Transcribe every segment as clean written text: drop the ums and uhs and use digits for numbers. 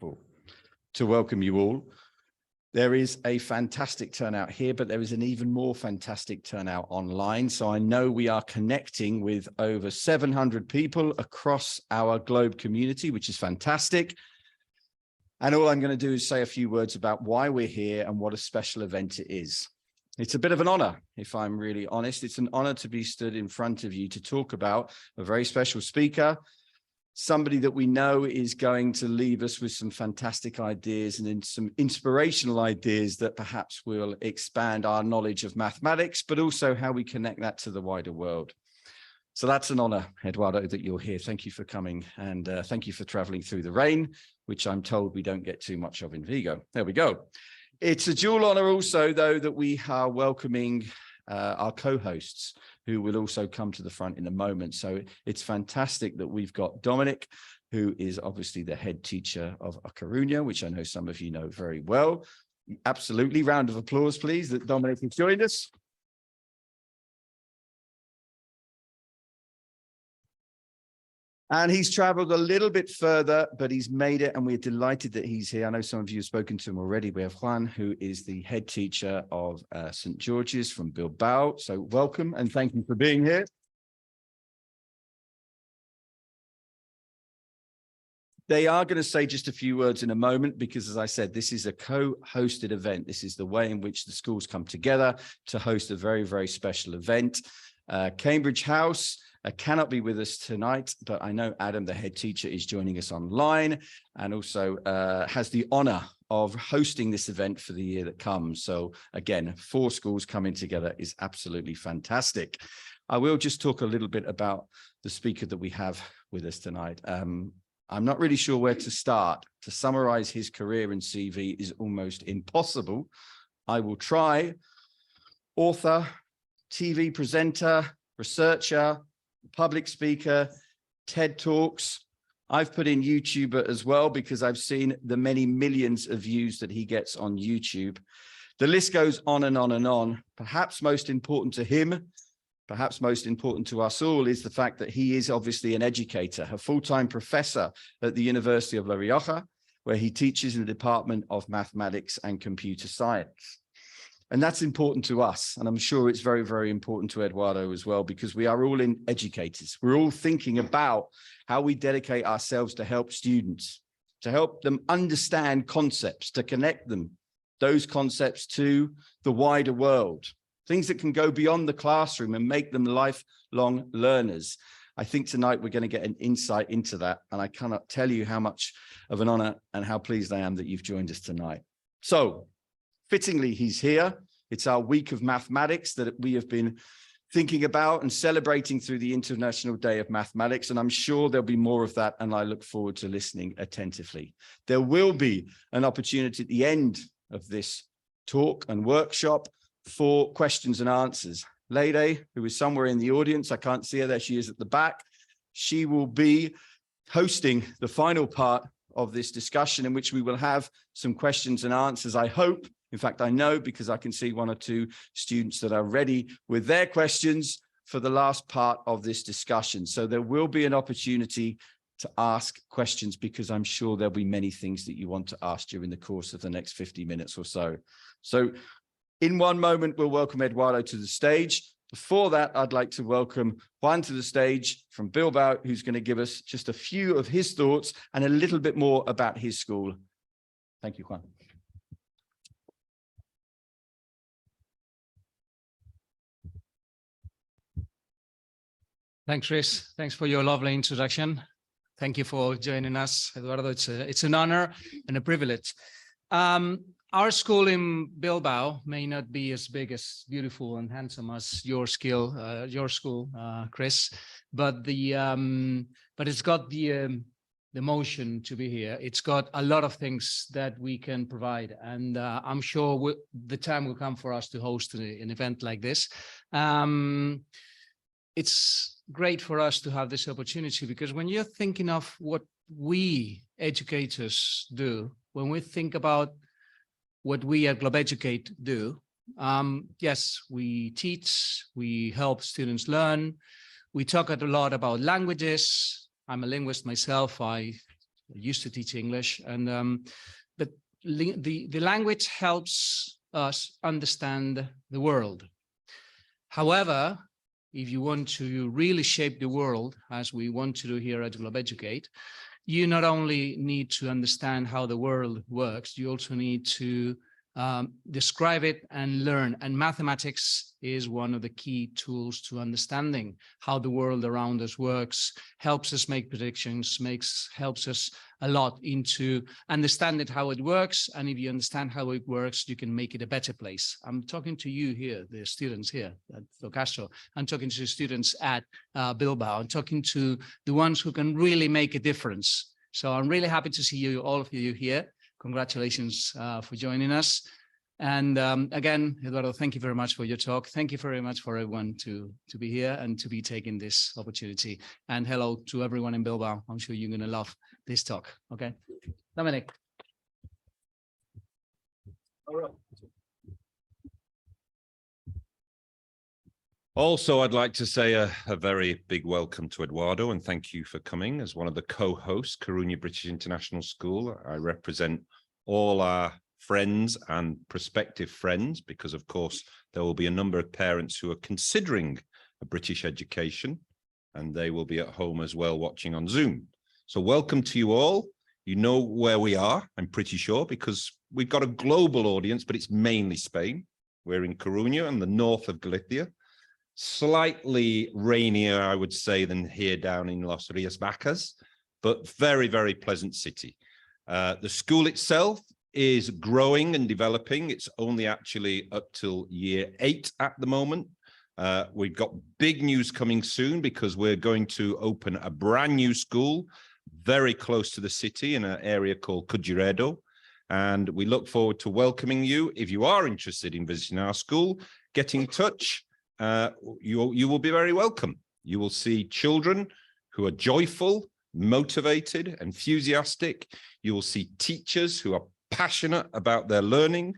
To welcome you all. There is a fantastic turnout here, but there is an even more fantastic turnout online. So I know we are connecting with over 700 people across our Globe community, which is fantastic. And all I'm going to do is say a few words about why we're here and what a special event it is. It's a bit of an honor, if I'm really honest. It's an honor to be stood in front of you to talk about a very special speaker, somebody that we know is going to leave us with some fantastic ideas and some inspirational ideas that perhaps will expand our knowledge of mathematics, but also how we connect that to the wider world. So that's an honor, Eduardo, that you're here. Thank you for coming, and thank you for traveling through the rain, which I'm told we don't get too much of in Vigo. There we go. It's a dual honor also, though, that we are welcoming our co-hosts, who will also come to the front in a moment. So it's fantastic that we've got Dominic, who is obviously the head teacher of A Coruña, which I know some of you know very well. Absolutely. Round of applause, please, that Dominic has joined us. And he's traveled a little bit further, but he's made it, and we're delighted that he's here. I know some of you have spoken to him already. We have Juan, who is the head teacher of St. George's from Bilbao. So welcome, and thank you for being here. They are going to say just a few words in a moment, because, as I said, this is a co-hosted event. This is the way in which the schools come together to host a very, very special event. Cambridge House cannot be with us tonight, but I know Adam, the head teacher, is joining us online, and also has the honor of hosting this event for the year that comes. So again, 4 schools coming together is absolutely fantastic. I will just talk a little bit about the speaker that we have with us tonight. I'm not really sure where to start. To summarize his career and CV is almost impossible. I will try. Author, TV presenter, researcher, public speaker, TED Talks. I've put in YouTuber as well, because I've seen the many millions of views that he gets on YouTube. The list goes on and on and on. Perhaps most important to him, perhaps most important to us all, is the fact that he is obviously an educator, a full-time professor at the University of La Rioja, where he teaches in the Department of Mathematics and Computer Science. And that's important to us. And I'm sure it's very, very important to Eduardo as well, because we are all educators. We're all thinking about how we dedicate ourselves to help students, to help them understand concepts, to connect them, those concepts to the wider world, things that can go beyond the classroom and make them lifelong learners. I think tonight we're going to get an insight into that. And I cannot tell you how much of an honor and how pleased I am that you've joined us tonight. So, fittingly, he's here. It's our week of mathematics that we have been thinking about and celebrating through the International Day of Mathematics. And I'm sure there'll be more of that, and I look forward to listening attentively. There will be an opportunity at the end of this talk and workshop for questions and answers. Lede, who is somewhere in the audience, I can't see her, there she is at the back. She will be hosting the final part of this discussion, in which we will have some questions and answers, I hope. In fact, I know, because I can see 1 or 2 students that are ready with their questions for the last part of this discussion. So there will be an opportunity to ask questions, because I'm sure there'll be many things that you want to ask during the course of the next 50 minutes or so. So in one moment, we'll welcome Eduardo to the stage. Before that, I'd like to welcome Juan to the stage from Bilbao, who's going to give us just a few of his thoughts and a little bit more about his school. Thank you, Juan. Thanks, Chris. Thanks for your lovely introduction. Thank you for joining us, Eduardo. It's an honor and a privilege. Our school in Bilbao may not be as big, as beautiful and handsome as your school, Chris, but it's got the motion to be here. It's got a lot of things that we can provide, and I'm sure the time will come for us to host an event like this. It's great for us to have this opportunity, because when you're thinking of what we educators do, when we think about what we at GlobeEducate do, yes, we teach, we help students learn, we talk a lot about languages. I'm a linguist myself. I used to teach English, and but the language helps us understand the world. However, if you want to really shape the world, as we want to do here at Globe Educate, you not only need to understand how the world works, you also need to describe it and learn. And mathematics is one of the key tools to understanding how the world around us works, helps us make predictions, helps us a lot into understanding how it works. And if you understand how it works, you can make it a better place. I'm talking to you here, the students here at Locastro. I'm talking to the students at Bilbao. I'm talking to the ones who can really make a difference. So I'm really happy to see you, all of you here. Congratulations for joining us. And again, Eduardo, thank you very much for your talk. Thank you very much for everyone to be here and to be taking this opportunity. And hello to everyone in Bilbao. I'm sure you're going to love this talk. Okay, Dominic. All right. Also, I'd like to say a very big welcome to Eduardo and thank you for coming as one of the co-hosts, Coruña British International School. I represent all our friends and prospective friends because, of course, there will be a number of parents who are considering a British education and they will be at home as well watching on Zoom. So welcome to you all. You know where we are, I'm pretty sure, because we've got a global audience, but it's mainly Spain. We're in Coruña and the north of Galicia. Slightly rainier, I would say, than here down in Los Rías Vacas, but very, very pleasant city. The school itself is growing and developing. It's only actually up till year 8 at the moment. We've got big news coming soon because we're going to open a brand new school very close to the city in an area called Culleredo. And we look forward to welcoming you. If you are interested in visiting our school, get in touch. You will be very welcome. You will see children who are joyful, motivated, enthusiastic. You will see teachers who are passionate about their learning,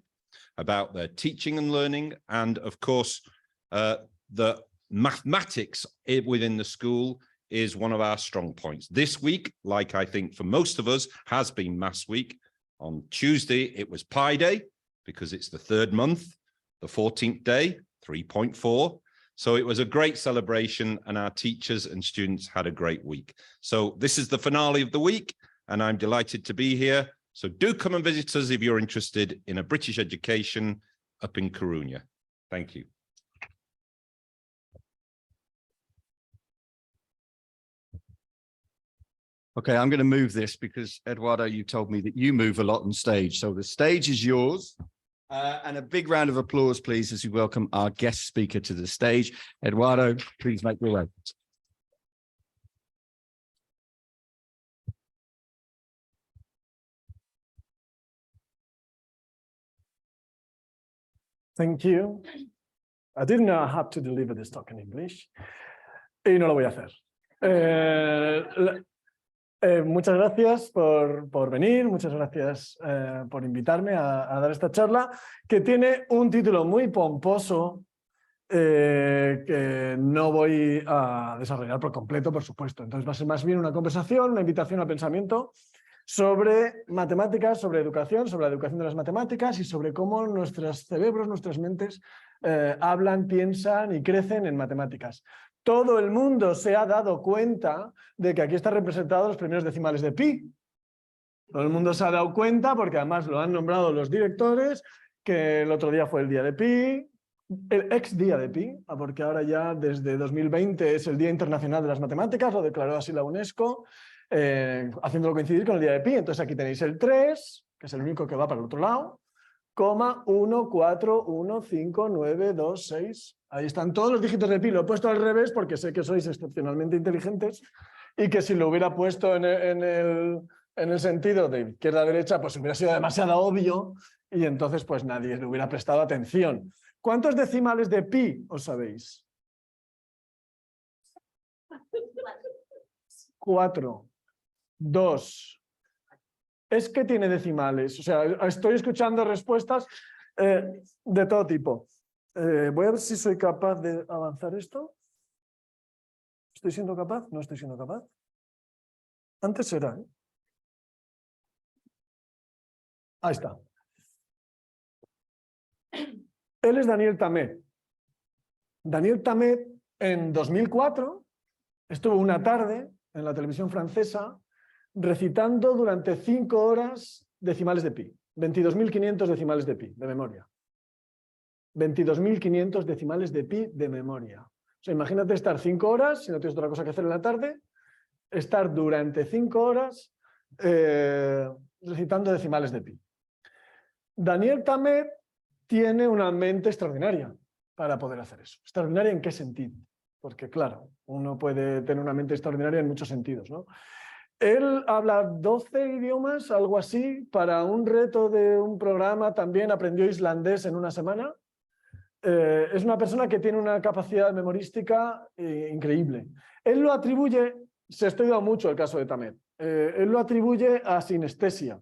about their teaching and learning, and of course, the mathematics within the school is one of our strong points. This week, like I think for most of us, has been Maths Week. On Tuesday, it was Pi Day because it's the 3rd month, the 14th day, 3.4. So it was a great celebration and our teachers and students had a great week. So this is the finale of the week and I'm delighted to be here. So do come and visit us if you're interested in a British education up in Coruña. Thank you. Okay, I'm going to move this because, Eduardo, you told me that you move a lot on stage. So the stage is yours. And a big round of applause, please, as we welcome our guest speaker to the stage. Eduardo, please make your way. Thank you. I didn't know I had to deliver this talk in English. Y no lo voy a hacer. Muchas gracias por venir, muchas gracias por invitarme a dar esta charla, que tiene un título muy pomposo que no voy a desarrollar por completo, por supuesto. Entonces va a ser más bien una conversación, una invitación al pensamiento sobre matemáticas, sobre educación, sobre la educación de las matemáticas y sobre cómo nuestros cerebros, nuestras mentes hablan, piensan y crecen en matemáticas. Todo el mundo se ha dado cuenta de que aquí están representados los primeros decimales de pi. Todo el mundo se ha dado cuenta, porque además lo han nombrado los directores, que el otro día fue el día de pi, el ex día de pi, porque ahora ya desde 2020 es el Día Internacional de las Matemáticas, lo declaró así la UNESCO, haciéndolo coincidir con el día de pi. Entonces aquí tenéis el 3, que es el único que va para el otro lado, coma 1, 4, 1, 5, 9, 2, 6. Ahí están todos los dígitos de pi. Lo he puesto al revés porque sé que sois excepcionalmente inteligentes y que si lo hubiera puesto en el sentido de izquierda a derecha, pues hubiera sido demasiado obvio y entonces pues nadie le hubiera prestado atención. ¿Cuántos decimales de pi os sabéis? 4, 2. Es que tiene decimales. O sea, estoy escuchando respuestas de todo tipo. Voy a ver si soy capaz de avanzar esto. ¿Estoy siendo capaz? No estoy siendo capaz. Antes era, ¿eh? Ahí está. Él es Daniel Tammet. Daniel Tammet en 2004 estuvo una tarde en la televisión francesa recitando durante 5 horas decimales de pi. 22.500 decimales de pi, de memoria. 22.500 decimales de pi de memoria. O sea, imagínate estar 5 horas, si no tienes otra cosa que hacer en la tarde, estar durante 5 horas recitando decimales de pi. Daniel Tammet tiene una mente extraordinaria para poder hacer eso. ¿Extraordinaria en qué sentido? Porque claro, uno puede tener una mente extraordinaria en muchos sentidos, ¿no? Él habla 12 idiomas, algo así, para un reto de un programa, también aprendió islandés en una semana. Es una persona que tiene una capacidad memorística increíble. Él lo atribuye, se ha estudiado mucho el caso de Tammet, él lo atribuye a sinestesia,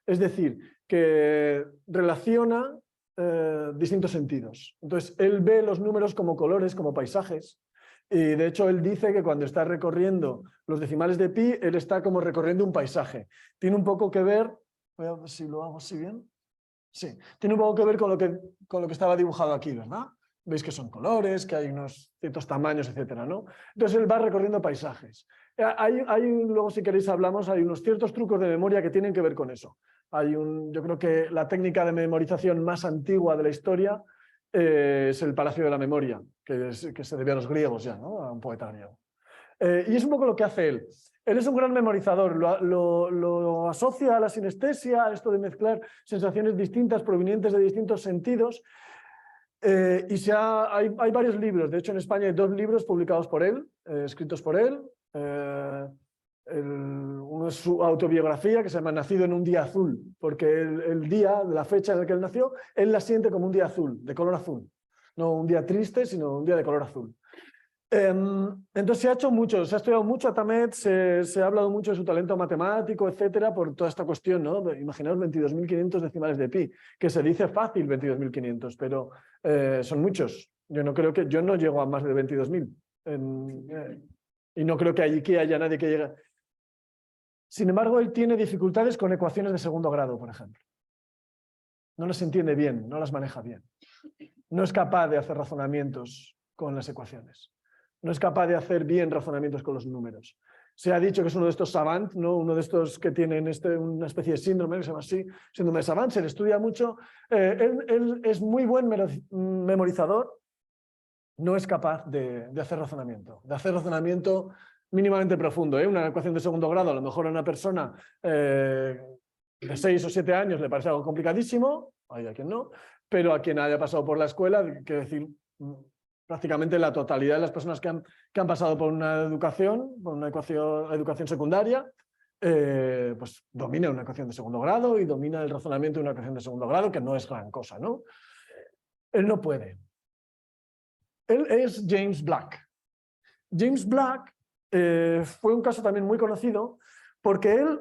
es decir, que relaciona distintos sentidos. Entonces, él ve los números como colores, como paisajes, y de hecho él dice que cuando está recorriendo los decimales de pi, él está como recorriendo un paisaje. Tiene un poco que ver, voy a ver si lo hago así bien. Sí, tiene un poco que ver con lo que estaba dibujado aquí, ¿verdad? Veis que son colores, que hay unos ciertos tamaños, etcétera, ¿no? Entonces él va recorriendo paisajes. Luego, si queréis, hablamos, hay unos ciertos trucos de memoria que tienen que ver con eso. Yo creo que la técnica de memorización más antigua de la historia es el Palacio de la Memoria, que se debía a los griegos ya, ¿no? A un poeta griego. Y es un poco lo que hace él. Él es un gran memorizador, lo asocia a la sinestesia, a esto de mezclar sensaciones distintas provenientes de distintos sentidos. Hay varios libros, de hecho en España hay 2 libros publicados por él, escritos por él. Uno es su autobiografía, que se llama Nacido en un día azul, porque el día, la fecha en la que él nació, él la siente como un día azul, de color azul. No un día triste, sino un día de color azul. Entonces se ha hecho mucho, se ha estudiado mucho a Tammet, se ha hablado mucho de su talento matemático, etcétera, por toda esta cuestión, ¿no? Imaginaos 22.500 decimales de pi, que se dice fácil 22.500, pero son muchos. Yo no llego a más de 22.000. Y no creo que haya nadie que llegue. Sin embargo, él tiene dificultades con ecuaciones de segundo grado, por ejemplo. No las entiende bien, no las maneja bien. No es capaz de hacer razonamientos con las ecuaciones. No es capaz de hacer bien razonamientos con los números. Se ha dicho que es uno de estos savant, ¿no? Uno de estos que tienen una especie de síndrome, que se llama así, síndrome de savant, se le estudia mucho. Él es muy buen memorizador, no es capaz de hacer razonamiento mínimamente profundo. Una ecuación de segundo grado, a lo mejor a una persona de 6 o 7 años le parece algo complicadísimo, hay a quien no, pero a quien haya pasado por la escuela, quiero decir, prácticamente la totalidad de las personas que han pasado por una educación secundaria, pues domina una ecuación de segundo grado y domina el razonamiento de una ecuación de segundo grado, que no es gran cosa, ¿no? Él no puede. Él es James Black. James Black fue un caso también muy conocido porque él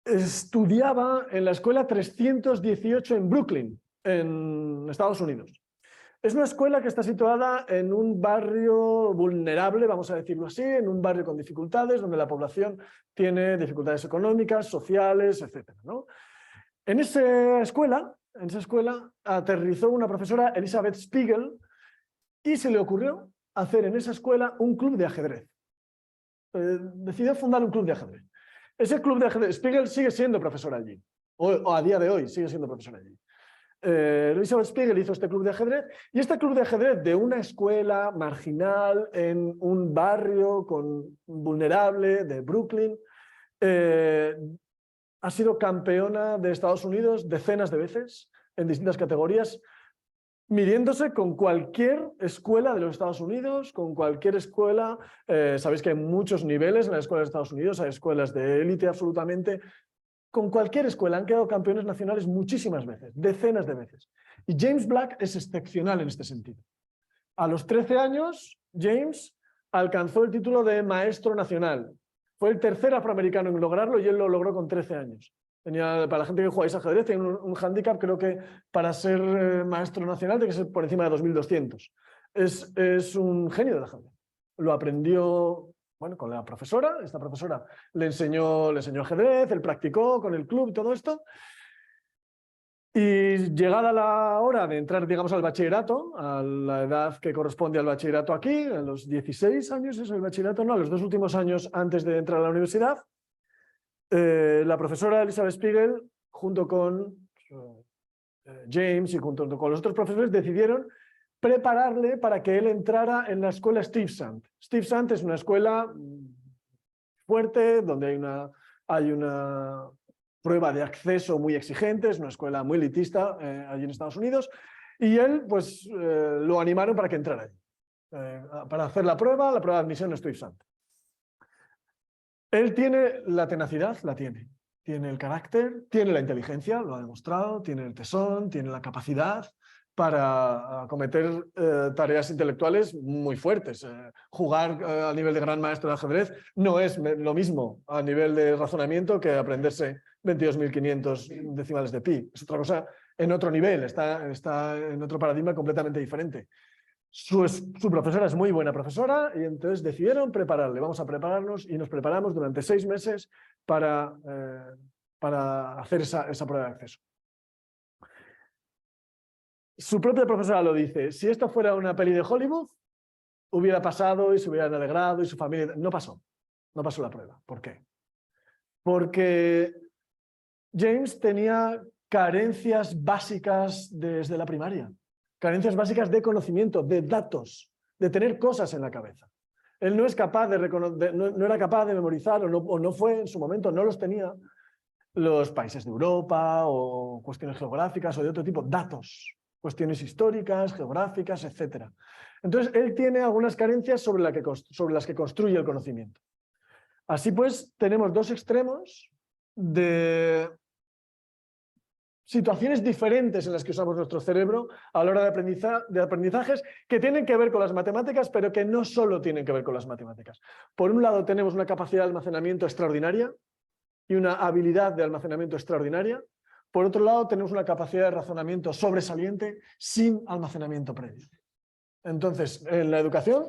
estudiaba en la escuela 318 en Brooklyn, en Estados Unidos. Es una escuela que está situada en un barrio vulnerable, vamos a decirlo así, en un barrio con dificultades, donde la población tiene dificultades económicas, sociales, etc., ¿no? En esa escuela aterrizó una profesora, Elizabeth Spiegel, y se le ocurrió hacer en esa escuela un club de ajedrez. Decidió fundar un club de ajedrez. Ese club de ajedrez, Spiegel sigue siendo profesora allí, o a día de hoy sigue siendo profesora allí. Elizabeth Spiegel hizo este club de ajedrez, y este club de ajedrez de una escuela marginal en un barrio vulnerable de Brooklyn ha sido campeona de Estados Unidos decenas de veces en distintas categorías, midiéndose con cualquier escuela de los Estados Unidos, con cualquier escuela. Sabéis que hay muchos niveles en las escuelas de Estados Unidos, hay escuelas de élite absolutamente. Con cualquier escuela han quedado campeones nacionales muchísimas veces, decenas de veces. Y James Black es excepcional en este sentido. A los 13 años, James alcanzó el título de maestro nacional. Fue el tercer afroamericano en lograrlo y él lo logró con 13 años. Para la gente que jugáis ajedrez, tiene un hándicap, creo que para ser maestro nacional tiene que ser por encima de 2.200. Es un genio del ajedrez. Lo aprendió bueno, con la profesora. Esta profesora le enseñó ajedrez, él practicó con el club y todo esto. Y llegada la hora de entrar, digamos, al bachillerato, a la edad que corresponde al bachillerato aquí, a los 16 años es el bachillerato, no, a los 2 últimos años antes de entrar a la universidad, la profesora Elizabeth Spiegel, junto con James y junto con los otros profesores, decidieron prepararle para que él entrara en la escuela Stuyvesant. Stuyvesant es una escuela fuerte, donde hay una prueba de acceso muy exigente, es una escuela muy elitista allí en Estados Unidos, y él, pues, lo animaron para que entrara allí, para hacer la prueba de admisión a Stuyvesant. Él tiene la tenacidad, tiene el carácter, tiene la inteligencia, lo ha demostrado, tiene el tesón, tiene la capacidad para acometer tareas intelectuales muy fuertes. Jugar a nivel de gran maestro de ajedrez no es lo mismo a nivel de razonamiento que aprenderse 22.500 decimales de pi. Es otra cosa en otro nivel, está en otro paradigma completamente diferente. Su profesora es muy buena profesora y entonces decidieron prepararle. Vamos a prepararnos y nos preparamos durante 6 meses para hacer esa prueba de acceso. Su propia profesora lo dice, si esto fuera una peli de Hollywood, hubiera pasado y se hubieran alegrado y su familia... No pasó la prueba. ¿Por qué? Porque James tenía carencias básicas desde la primaria, carencias básicas de conocimiento, de datos, de tener cosas en la cabeza. Él no es capaz no era capaz de memorizar o no fue en su momento, no los tenía los países de Europa o cuestiones geográficas o de otro tipo, datos. Cuestiones históricas, geográficas, etc. Entonces, él tiene algunas carencias sobre las que construye el conocimiento. Así pues, tenemos 2 extremos de situaciones diferentes en las que usamos nuestro cerebro a la hora de aprendizajes que tienen que ver con las matemáticas, pero que no solo tienen que ver con las matemáticas. Por un lado, tenemos una capacidad de almacenamiento extraordinaria y una habilidad de almacenamiento extraordinaria. Por otro lado, tenemos una capacidad de razonamiento sobresaliente sin almacenamiento previo. Entonces, en la educación,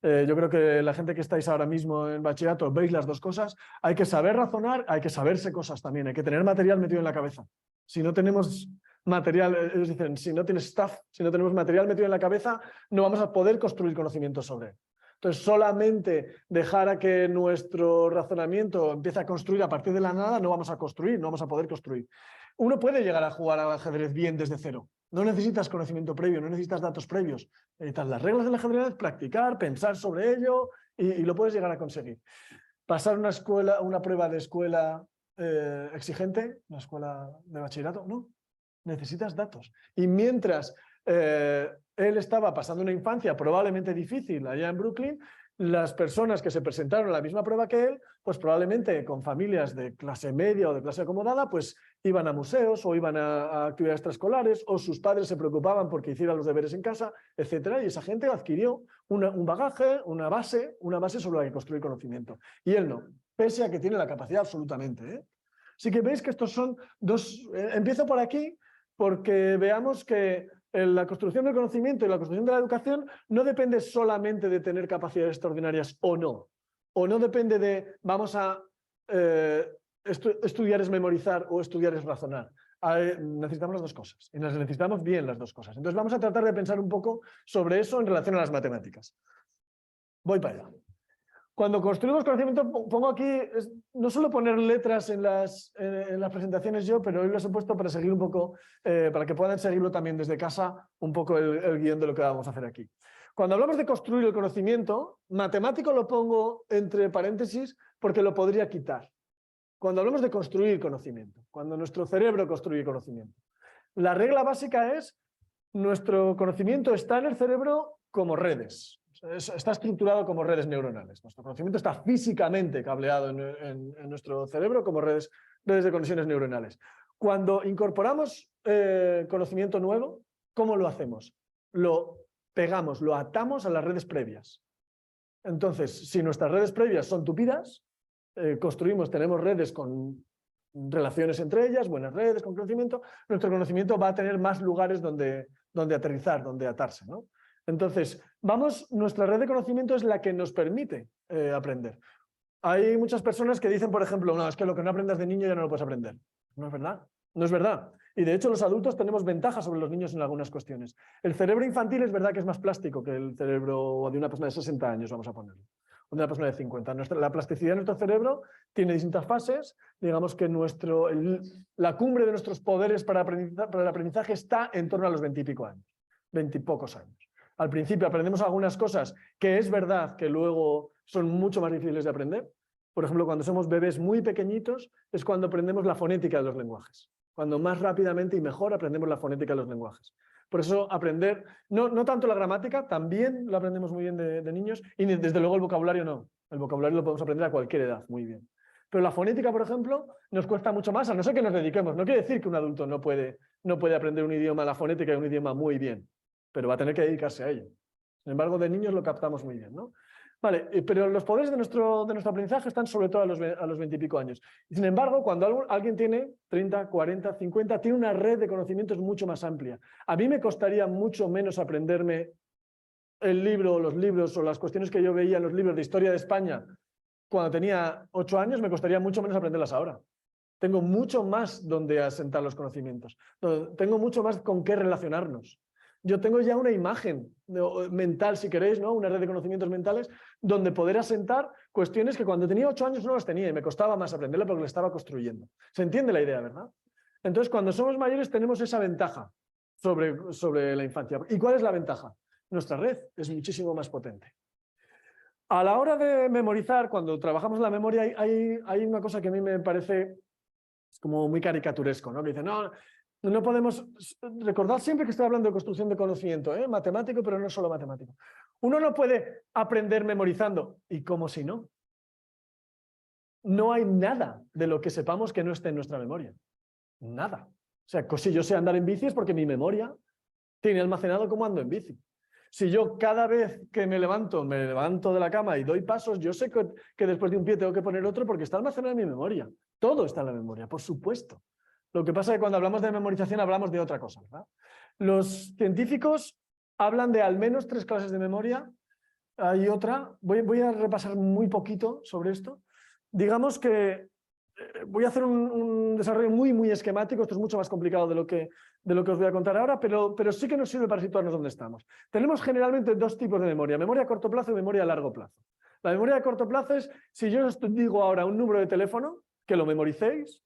yo creo que la gente que estáis ahora mismo en bachillerato veis las 2 cosas. Hay que saber razonar, hay que saberse cosas también, hay que tener material metido en la cabeza. Si no tenemos material, ellos dicen, si no tienes stuff, si no tenemos material metido en la cabeza, no vamos a poder construir conocimiento sobre él. Entonces, solamente dejar a que nuestro razonamiento empiece a construir a partir de la nada, no vamos a construir, no vamos a poder construir. Uno puede llegar a jugar al ajedrez bien desde cero. No necesitas conocimiento previo, no necesitas datos previos. Necesitas las reglas del ajedrez, practicar, pensar sobre ello y lo puedes llegar a conseguir. Pasar una prueba de escuela exigente, una escuela de bachillerato, no. Necesitas datos. Y mientras él estaba pasando una infancia probablemente difícil allá en Brooklyn, las personas que se presentaron a la misma prueba que él, pues probablemente con familias de clase media o de clase acomodada, pues iban a museos o iban a actividades extraescolares o sus padres se preocupaban porque hicieran los deberes en casa, etcétera, y esa gente adquirió un bagaje, una base sobre la que construir conocimiento. Y él no, pese a que tiene la capacidad absolutamente. Así que veis que estos son 2... empiezo por aquí porque veamos que la construcción del conocimiento y la construcción de la educación no depende solamente de tener capacidades extraordinarias o no depende de vamos a estudiar es memorizar o estudiar es razonar. Necesitamos las 2 cosas y las necesitamos bien las 2 cosas. Entonces vamos a tratar de pensar un poco sobre eso en relación a las matemáticas. Voy para allá. Cuando construimos conocimiento, pongo aquí, no suelo poner letras en las presentaciones yo, pero hoy las he puesto para seguir un poco, para que puedan seguirlo también desde casa, un poco el guión de lo que vamos a hacer aquí. Cuando hablamos de construir el conocimiento, matemático lo pongo entre paréntesis porque lo podría quitar. Cuando hablamos de construir conocimiento, cuando nuestro cerebro construye conocimiento. La regla básica es, nuestro conocimiento está en el cerebro como redes. Está estructurado como redes neuronales. Nuestro conocimiento está físicamente cableado en nuestro cerebro como redes de conexiones neuronales. Cuando incorporamos conocimiento nuevo, ¿cómo lo hacemos? Lo pegamos, lo atamos a las redes previas. Entonces, si nuestras redes previas son tupidas, tenemos redes con relaciones entre ellas, buenas redes con conocimiento, nuestro conocimiento va a tener más lugares donde aterrizar, donde atarse, ¿no? Entonces, nuestra red de conocimiento es la que nos permite aprender. Hay muchas personas que dicen, por ejemplo, no, es que lo que no aprendas de niño ya no lo puedes aprender. No es verdad, no es verdad. Y de hecho los adultos tenemos ventajas sobre los niños en algunas cuestiones. El cerebro infantil es verdad que es más plástico que el cerebro de una persona de 60 años, vamos a ponerlo, o de una persona de 50. La plasticidad de nuestro cerebro tiene distintas fases. Digamos que la cumbre de nuestros poderes para el aprendizaje está en torno a los 20 y pico años, 20 y pocos años. Al principio aprendemos algunas cosas que es verdad que luego son mucho más difíciles de aprender. Por ejemplo, cuando somos bebés muy pequeñitos es cuando aprendemos la fonética de los lenguajes. Cuando más rápidamente y mejor aprendemos la fonética de los lenguajes. Por eso aprender, no tanto la gramática, también lo aprendemos muy bien de niños, y desde luego el vocabulario no. El vocabulario lo podemos aprender a cualquier edad, muy bien. Pero la fonética, por ejemplo, nos cuesta mucho más, a no ser que nos dediquemos. No quiere decir que un adulto no puede aprender un idioma, la fonética de un idioma muy bien, pero va a tener que dedicarse a ello. Sin embargo, de niños lo captamos muy bien, ¿no? Vale, pero los poderes de nuestro aprendizaje están sobre todo a los 20 y pico años. Y sin embargo, cuando alguien tiene 30, 40, 50, tiene una red de conocimientos mucho más amplia. A mí me costaría mucho menos aprenderme el libro, los libros o las cuestiones que yo veía en los libros de historia de España cuando tenía 8 años, me costaría mucho menos aprenderlas ahora. Tengo mucho más donde asentar los conocimientos. Tengo mucho más con qué relacionarnos. Yo tengo ya una imagen mental, si queréis, ¿no? Una red de conocimientos mentales donde poder asentar cuestiones que cuando tenía 8 años no las tenía y me costaba más aprenderlas porque las estaba construyendo. ¿Se entiende la idea, verdad? Entonces, cuando somos mayores tenemos esa ventaja sobre la infancia. ¿Y cuál es la ventaja? Nuestra red es muchísimo más potente. A la hora de memorizar, cuando trabajamos la memoria, hay una cosa que a mí me parece como muy caricaturesco, ¿no? Que dice, no podemos recordar siempre que estoy hablando de construcción de conocimiento, matemático, pero no solo matemático. Uno no puede aprender memorizando. ¿Y cómo si no? No hay nada de lo que sepamos que no esté en nuestra memoria. Nada. O sea, si yo sé andar en bici es porque mi memoria tiene almacenado cómo ando en bici. Si yo cada vez que me levanto de la cama y doy pasos, yo sé que después de un pie tengo que poner otro porque está almacenado en mi memoria. Todo está en la memoria, por supuesto. Lo que pasa es que cuando hablamos de memorización hablamos de otra cosa, ¿verdad? Los científicos hablan de al menos 3 clases de memoria. Hay otra, voy a repasar muy poquito sobre esto. Digamos que voy a hacer un desarrollo muy esquemático. Esto es mucho más complicado de lo que os voy a contar ahora, pero sí que nos sirve para situarnos donde estamos. Tenemos generalmente 2 tipos de memoria a corto plazo y memoria a largo plazo. La memoria a corto plazo es, si yo os digo ahora un número de teléfono, que lo memoricéis,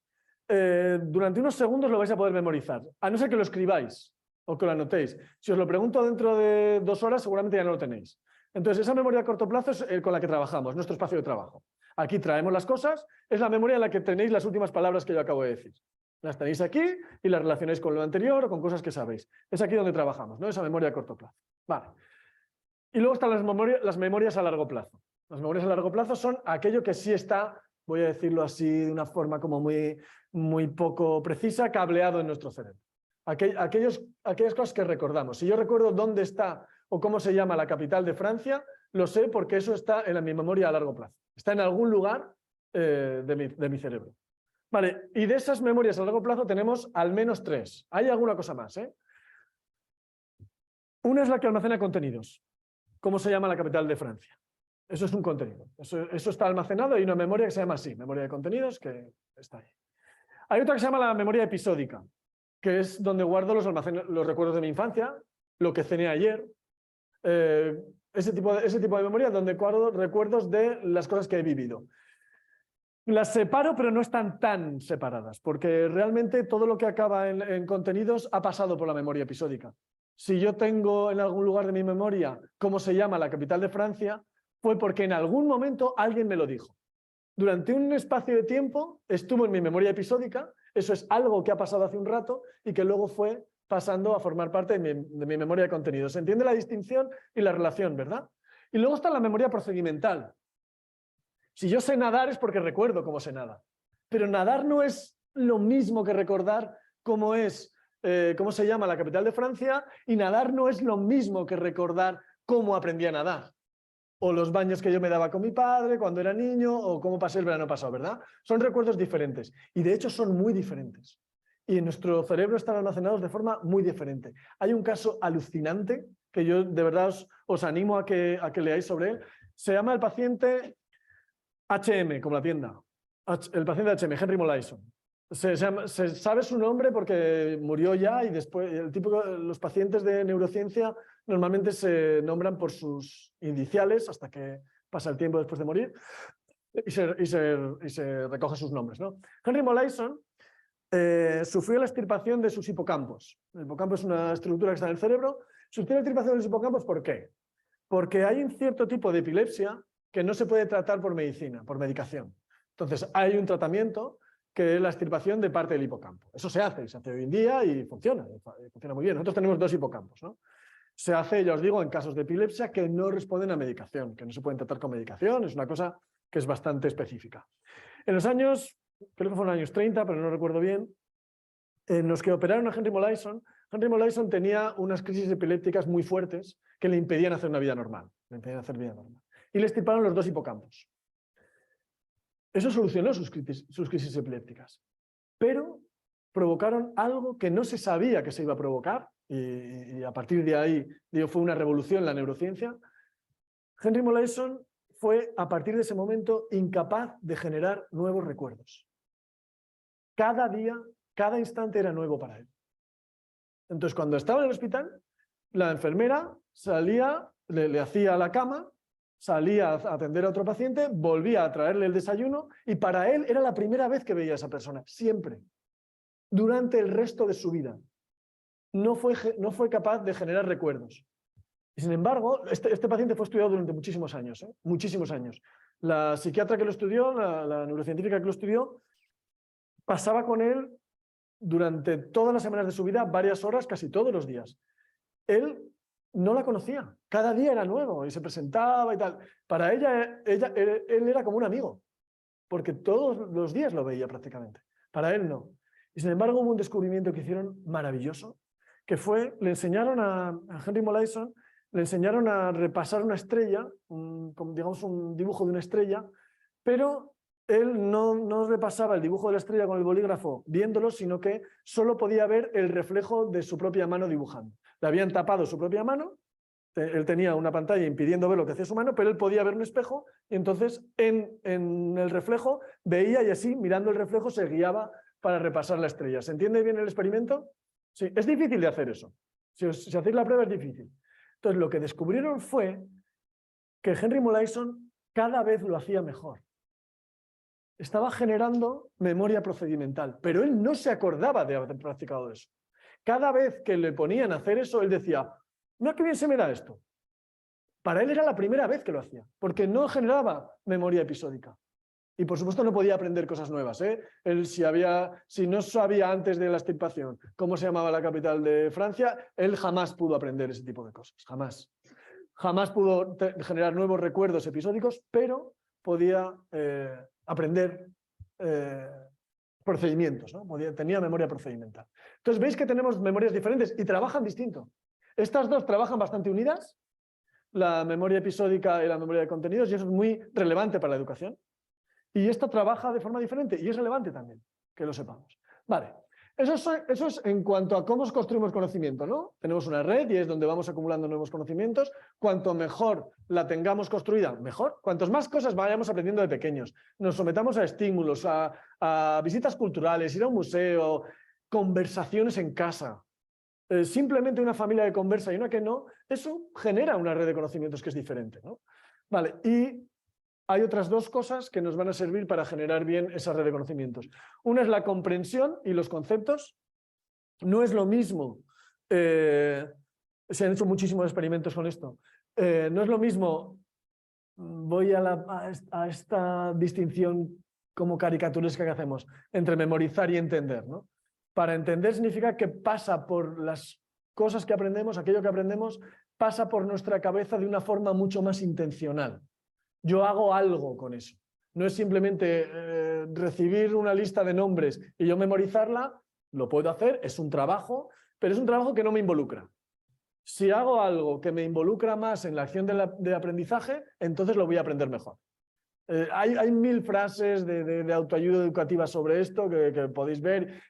durante unos segundos lo vais a poder memorizar, a no ser que lo escribáis o que lo anotéis. Si os lo pregunto dentro de 2 horas, seguramente ya no lo tenéis. Entonces, esa memoria a corto plazo es con la que trabajamos, nuestro espacio de trabajo. Aquí traemos las cosas, es la memoria en la que tenéis las últimas palabras que yo acabo de decir. Las tenéis aquí y las relacionáis con lo anterior o con cosas que sabéis. Es aquí donde trabajamos, ¿no? Esa memoria a corto plazo. Vale. Y luego están las memorias a largo plazo. Las memorias a largo plazo son aquello que sí está, voy a decirlo así de una forma como muy poco precisa, cableado en nuestro cerebro. Aquellas cosas que recordamos. Si yo recuerdo dónde está o cómo se llama la capital de Francia, lo sé porque eso está en mi memoria a largo plazo. Está en algún lugar de mi cerebro. Vale, y de esas memorias a largo plazo tenemos al menos 3. Hay alguna cosa más, ¿eh? Una es la que almacena contenidos. ¿Cómo se llama la capital de Francia? Eso es un contenido. Eso está almacenado. Hay una memoria que se llama así, memoria de contenidos, que está ahí. Hay otra que se llama la memoria episódica, que es donde guardo los recuerdos de mi infancia, lo que cené ayer, ese tipo de memoria donde guardo recuerdos de las cosas que he vivido. Las separo, pero no están tan separadas, porque realmente todo lo que acaba en contenidos ha pasado por la memoria episódica. Si yo tengo en algún lugar de mi memoria cómo se llama la capital de Francia, fue porque en algún momento alguien me lo dijo. Durante un espacio de tiempo estuvo en mi memoria episódica, eso es algo que ha pasado hace un rato y que luego fue pasando a formar parte de mi memoria de contenidos. ¿Se entiende la distinción y la relación, verdad? Y luego está la memoria procedimental. Si yo sé nadar es porque recuerdo cómo se nada. Pero nadar no es lo mismo que recordar cómo se llama la capital de Francia, y nadar no es lo mismo que recordar cómo aprendí a nadar. O los baños que yo me daba con mi padre cuando era niño, o cómo pasé el verano pasado, ¿verdad? Son recuerdos diferentes. Y de hecho son muy diferentes. y en nuestro cerebro están almacenados de forma muy diferente. Hay un caso alucinante que yo de verdad os animo a que leáis sobre él. Se llama el paciente HM, como la tienda. El paciente HM, Henry Molaison. Se sabe su nombre porque murió ya y después los pacientes de neurociencia normalmente se nombran por sus iniciales hasta que pasa el tiempo después de morir y se recogen sus nombres, ¿no? Henry Molaison sufrió la extirpación de sus hipocampos. El hipocampo es una estructura que está en el cerebro. Sufrió la extirpación de los hipocampos, ¿por qué? Porque hay un cierto tipo de epilepsia que no se puede tratar por medicina, por medicación. Entonces, hay un tratamiento que es la extirpación de parte del hipocampo. Eso se hace hoy en día y funciona muy bien. Nosotros tenemos 2 hipocampos, ¿no? Se hace, ya os digo, en casos de epilepsia que no responden a medicación, que no se pueden tratar con medicación, es una cosa que es bastante específica. En los años, creo que fueron los años 30, pero no recuerdo bien, en los que operaron a Henry Molaison tenía unas crisis epilépticas muy fuertes que le impedían hacer una vida normal. Y le extirparon los 2 hipocampos. Eso solucionó sus crisis epilépticas, pero provocaron algo que no se sabía que se iba a provocar y a partir de ahí fue una revolución en la neurociencia. Henry Molaison fue a partir de ese momento incapaz de generar nuevos recuerdos. Cada día, cada instante era nuevo para él. Entonces, cuando estaba en el hospital, la enfermera salía, le hacía la cama, salía a atender a otro paciente, volvía a traerle el desayuno y para él era la primera vez que veía a esa persona, siempre, durante el resto de su vida. No fue capaz de generar recuerdos. Y sin embargo, este paciente fue estudiado durante muchísimos años, muchísimos años. La psiquiatra que lo estudió, la neurocientífica que lo estudió, pasaba con él durante todas las semanas de su vida, varias horas, casi todos los días. Él no la conocía, cada día era nuevo y se presentaba y tal. Para él era como un amigo, porque todos los días lo veía prácticamente. Para él no. Y sin embargo hubo un descubrimiento que hicieron maravilloso, que fue, le enseñaron a Henry Molaison, le enseñaron a repasar una estrella, digamos un dibujo de una estrella, pero él no repasaba el dibujo de la estrella con el bolígrafo viéndolo, sino que solo podía ver el reflejo de su propia mano dibujando. Le habían tapado su propia mano, él tenía una pantalla impidiendo ver lo que hacía su mano, pero él podía ver un espejo y entonces en el reflejo veía y así, mirando el reflejo, se guiaba para repasar la estrella. ¿Se entiende bien el experimento? Sí, es difícil de hacer eso. Si hacéis la prueba es difícil. Entonces lo que descubrieron fue que Henry Molaison cada vez lo hacía mejor. Estaba generando memoria procedimental, pero él no se acordaba de haber practicado eso. Cada vez que le ponían a hacer eso, él decía, no, qué bien se me da esto. Para él era la primera vez que lo hacía, porque no generaba memoria episódica. Y por supuesto no podía aprender cosas nuevas. Él si no sabía antes de la extirpación cómo se llamaba la capital de Francia, él jamás pudo aprender ese tipo de cosas, jamás. Jamás pudo generar nuevos recuerdos episódicos, pero podía aprender procedimientos, ¿no? Tenía memoria procedimental. Entonces veis que tenemos memorias diferentes y trabajan distinto. Estas dos trabajan bastante unidas, la memoria episódica y la memoria de contenidos, y eso es muy relevante para la educación. Y esta trabaja de forma diferente y es relevante también que lo sepamos. Vale, eso es en cuanto a cómo construimos conocimiento, ¿no? Tenemos una red y es donde vamos acumulando nuevos conocimientos. Cuanto mejor la tengamos construida, mejor. Cuantos más cosas vayamos aprendiendo de pequeños, nos sometamos a estímulos, a visitas culturales, ir a un museo, conversaciones en casa, simplemente una familia que conversa y una que no, eso genera una red de conocimientos que es diferente, ¿no? Vale, y hay otras dos cosas que nos van a servir para generar bien esa red de conocimientos. Una es la comprensión y los conceptos. No es lo mismo, se han hecho muchísimos experimentos con esto, no es lo mismo, voy a esta distinción como caricaturesca que hacemos, entre memorizar y entender, ¿no? Para entender significa que pasa por las cosas que aprendemos, aquello que aprendemos, pasa por nuestra cabeza de una forma mucho más intencional. Yo hago algo con eso. No es simplemente recibir una lista de nombres y yo memorizarla, lo puedo hacer, es un trabajo, pero es un trabajo que no me involucra. Si hago algo que me involucra más en la acción de aprendizaje, entonces lo voy a aprender mejor. Hay 1000 frases de autoayuda educativa sobre esto que podéis ver.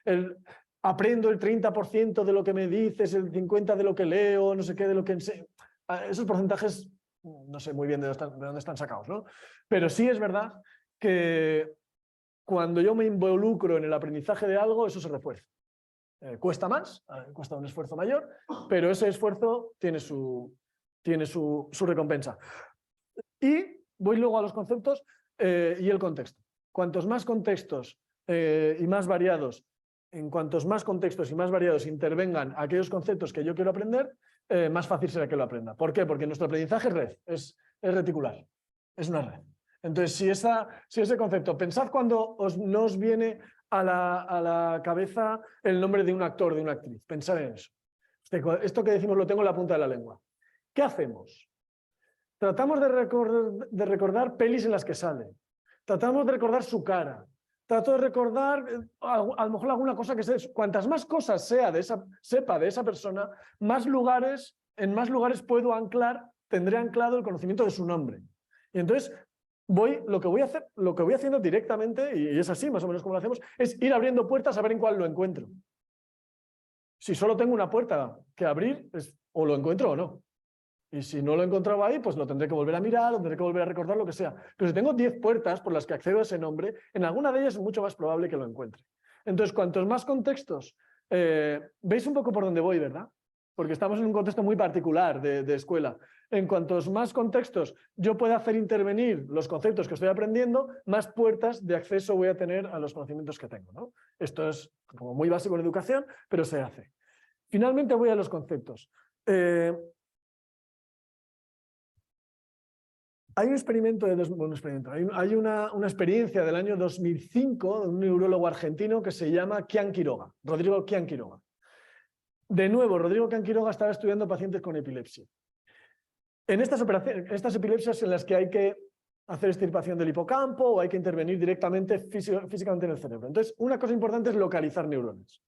aprendo el 30% de lo que me dices, el 50% de lo que leo, no sé qué, de lo que enseño. Esos porcentajes no sé muy bien de dónde están sacados, ¿no? Pero sí es verdad que cuando yo me involucro en el aprendizaje de algo, eso se refuerza. Cuesta más, cuesta un esfuerzo mayor, pero ese esfuerzo tiene su recompensa. Y voy luego a los conceptos y el contexto. Cuantos más contextos y más variados, en cuantos más contextos y más variados intervengan aquellos conceptos que yo quiero aprender, más fácil será que lo aprenda. ¿Por qué? Porque nuestro aprendizaje es red, es reticular, es una red. Entonces, si ese concepto, pensad cuando no os viene a la cabeza el nombre de un actor, de una actriz, pensad en eso. Esto que decimos lo tengo en la punta de la lengua. ¿Qué hacemos? Tratamos de recordar pelis en las que sale. Tratamos de recordar su cara. Trato de recordar a lo mejor alguna cosa que sé. Cuantas más cosas sepa de esa persona, en más lugares puedo tendré anclado el conocimiento de su nombre. Y entonces lo que voy haciendo directamente, y es así más o menos como lo hacemos, es ir abriendo puertas a ver en cuál lo encuentro. Si solo tengo una puerta que abrir, o lo encuentro o no. Y si no lo encontraba ahí, pues lo tendré que volver a mirar, o tendré que volver a recordar, lo que sea. Pero si tengo 10 puertas por las que accedo a ese nombre, en alguna de ellas es mucho más probable que lo encuentre. Entonces, cuantos más contextos, veis un poco por dónde voy, ¿verdad? Porque estamos en un contexto muy particular de escuela. En cuantos más contextos yo pueda hacer intervenir los conceptos que estoy aprendiendo, más puertas de acceso voy a tener a los conocimientos que tengo, ¿no? Esto es como muy básico en educación, pero se hace. Finalmente voy a los conceptos. Hay un experimento hay una experiencia del año 2005 de un neurólogo argentino que se llama Kian Quiroga, Rodrigo Kian Quiroga. De nuevo, Rodrigo Kian Quiroga estaba estudiando pacientes con epilepsia. En estas epilepsias en las que hay que hacer extirpación del hipocampo o hay que intervenir directamente físicamente en el cerebro. Entonces, una cosa importante es localizar neuronas.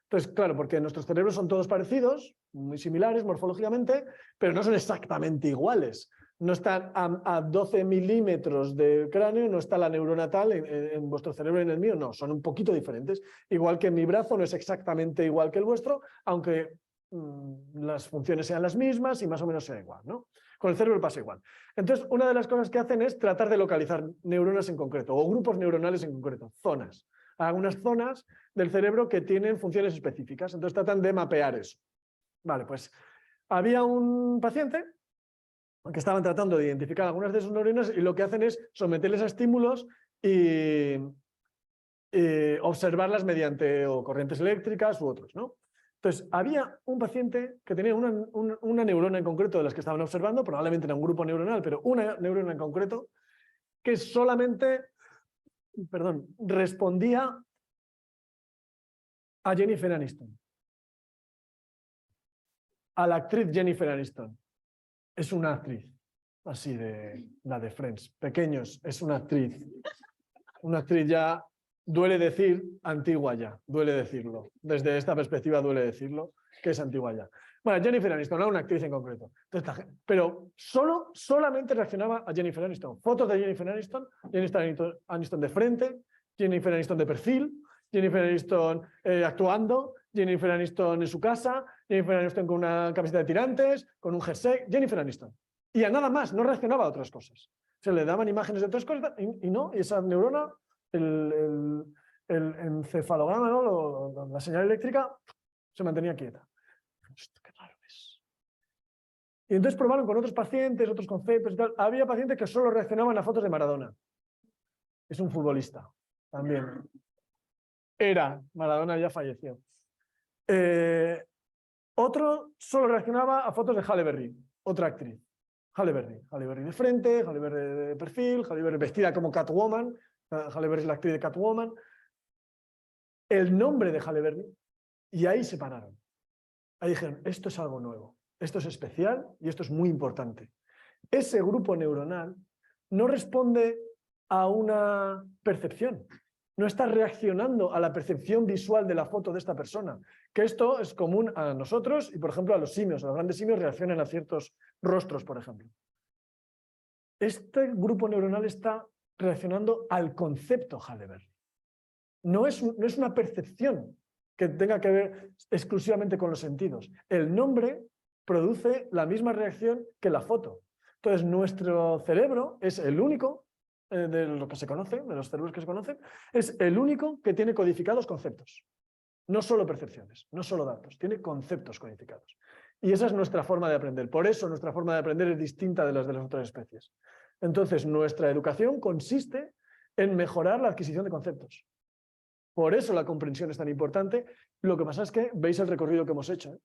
Entonces, claro, porque nuestros cerebros son todos parecidos, muy similares morfológicamente, pero no son exactamente iguales. No están a 12 milímetros de cráneo, no está la neurona tal en vuestro cerebro y en el mío, no, son un poquito diferentes. Igual que mi brazo no es exactamente igual que el vuestro, aunque las funciones sean las mismas y más o menos sea igual, ¿no? Con el cerebro pasa igual. Entonces, una de las cosas que hacen es tratar de localizar neuronas en concreto o grupos neuronales en concreto, zonas. Hay algunas zonas del cerebro que tienen funciones específicas, entonces tratan de mapear eso. Vale, pues había un paciente que estaban tratando de identificar algunas de sus neuronas y lo que hacen es someterles a estímulos y observarlas mediante o corrientes eléctricas u otros, ¿no? Entonces, había un paciente que tenía una neurona en concreto de las que estaban observando, probablemente era un grupo neuronal, pero una neurona en concreto, que solamente, respondía a Jennifer Aniston. A la actriz Jennifer Aniston. Es una actriz, así de la de Friends. Pequeños, es una actriz. Una actriz ya, duele decir, antigua ya, duele decirlo. Desde esta perspectiva duele decirlo, que es antigua ya. Bueno, Jennifer Aniston, no una actriz en concreto. Entonces, pero solamente reaccionaba a Jennifer Aniston. Fotos de Jennifer Aniston de frente, Jennifer Aniston de perfil, Jennifer Aniston actuando, Jennifer Aniston en su casa, Jennifer Aniston con una camiseta de tirantes, con un jersey, Jennifer Aniston. Y a nada más, no reaccionaba a otras cosas. Se le daban imágenes de otras cosas y no, y esa neurona, el encefalograma, ¿no? La señal eléctrica, se mantenía quieta. Qué raro es. Y entonces probaron con otros pacientes, otros conceptos y tal. Había pacientes que solo reaccionaban a fotos de Maradona. Es un futbolista también. Maradona ya falleció. Otro solo reaccionaba a fotos de Halle Berry, otra actriz. Halle Berry de frente, Halle Berry de perfil, Halle Berry vestida como Catwoman, Halle Berry es la actriz de Catwoman. El nombre de Halle Berry, y ahí se pararon. Ahí dijeron, esto es algo nuevo, esto es especial y esto es muy importante. Ese grupo neuronal no responde a una percepción. No está reaccionando a la percepción visual de la foto de esta persona, que esto es común a nosotros y, por ejemplo, a los simios. A los grandes simios reaccionan a ciertos rostros, por ejemplo. Este grupo neuronal está reaccionando al concepto Halle Berry. No es una percepción que tenga que ver exclusivamente con los sentidos. El nombre produce la misma reacción que la foto. Entonces, nuestro cerebro es el único, de lo que se conoce, de los cerebros que se conocen, es el único que tiene codificados conceptos. No solo percepciones, no solo datos, tiene conceptos codificados. Y esa es nuestra forma de aprender. Por eso nuestra forma de aprender es distinta de las otras especies. Entonces, nuestra educación consiste en mejorar la adquisición de conceptos. Por eso la comprensión es tan importante. Lo que pasa es que veis el recorrido que hemos hecho, ¿eh?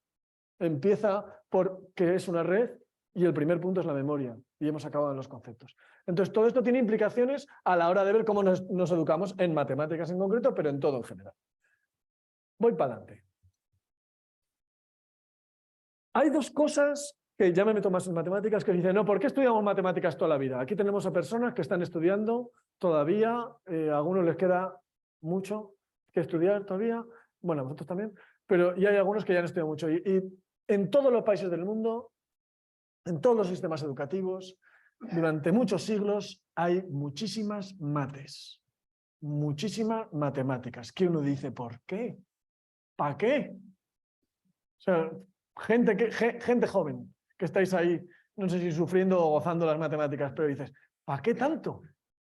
Empieza por que es una red y el primer punto es la memoria. Y hemos acabado en los conceptos. Entonces, todo esto tiene implicaciones a la hora de ver cómo nos educamos en matemáticas en concreto, pero en todo en general. Voy para adelante. Hay dos cosas que ya me meto más en matemáticas que dicen, no, ¿por qué estudiamos matemáticas toda la vida? Aquí tenemos a personas que están estudiando todavía, a algunos les queda mucho que estudiar todavía, bueno, a vosotros también, pero y hay algunos que ya han estudiado mucho. Y en todos los países del mundo, en todos los sistemas educativos, durante muchos siglos hay muchísimas mates, muchísimas matemáticas. Que uno dice, ¿por qué? ¿Para qué? O sea, gente joven que estáis ahí, no sé si sufriendo o gozando las matemáticas, pero dices, ¿para qué tanto?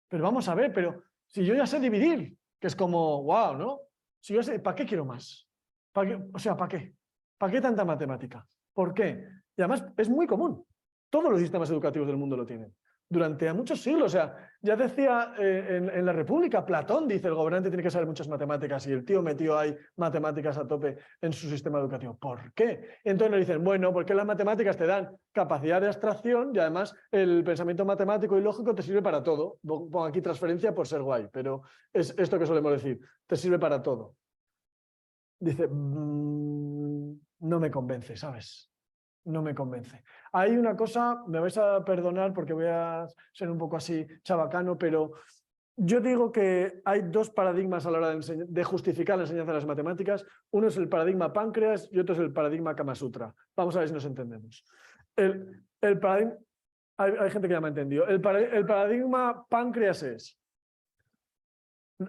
Pero vamos a ver, pero si yo ya sé dividir, que es como, wow, ¿no? Si yo sé, ¿para qué quiero más? ¿Para qué? O sea, ¿para qué? ¿Para qué tanta matemática? ¿Por qué? Y además es muy común. Todos los sistemas educativos del mundo lo tienen. Durante muchos siglos, o sea, ya decía en la República, Platón dice, el gobernante tiene que saber muchas matemáticas y el tío metió ahí matemáticas a tope en su sistema educativo. ¿Por qué? Entonces nos dicen, bueno, porque las matemáticas te dan capacidad de abstracción y además el pensamiento matemático y lógico te sirve para todo. Pongo aquí transferencia por ser guay, pero es esto que solemos decir, te sirve para todo. Dice, no me convence, ¿sabes? No me convence. Hay una cosa, me vais a perdonar porque voy a ser un poco así chabacano, pero yo digo que hay dos paradigmas a la hora de justificar la enseñanza de las matemáticas. Uno es el paradigma páncreas y otro es el paradigma Kama Sutra. Vamos a ver si nos entendemos. El paradigma, hay gente que ya me ha entendido. El paradigma páncreas es,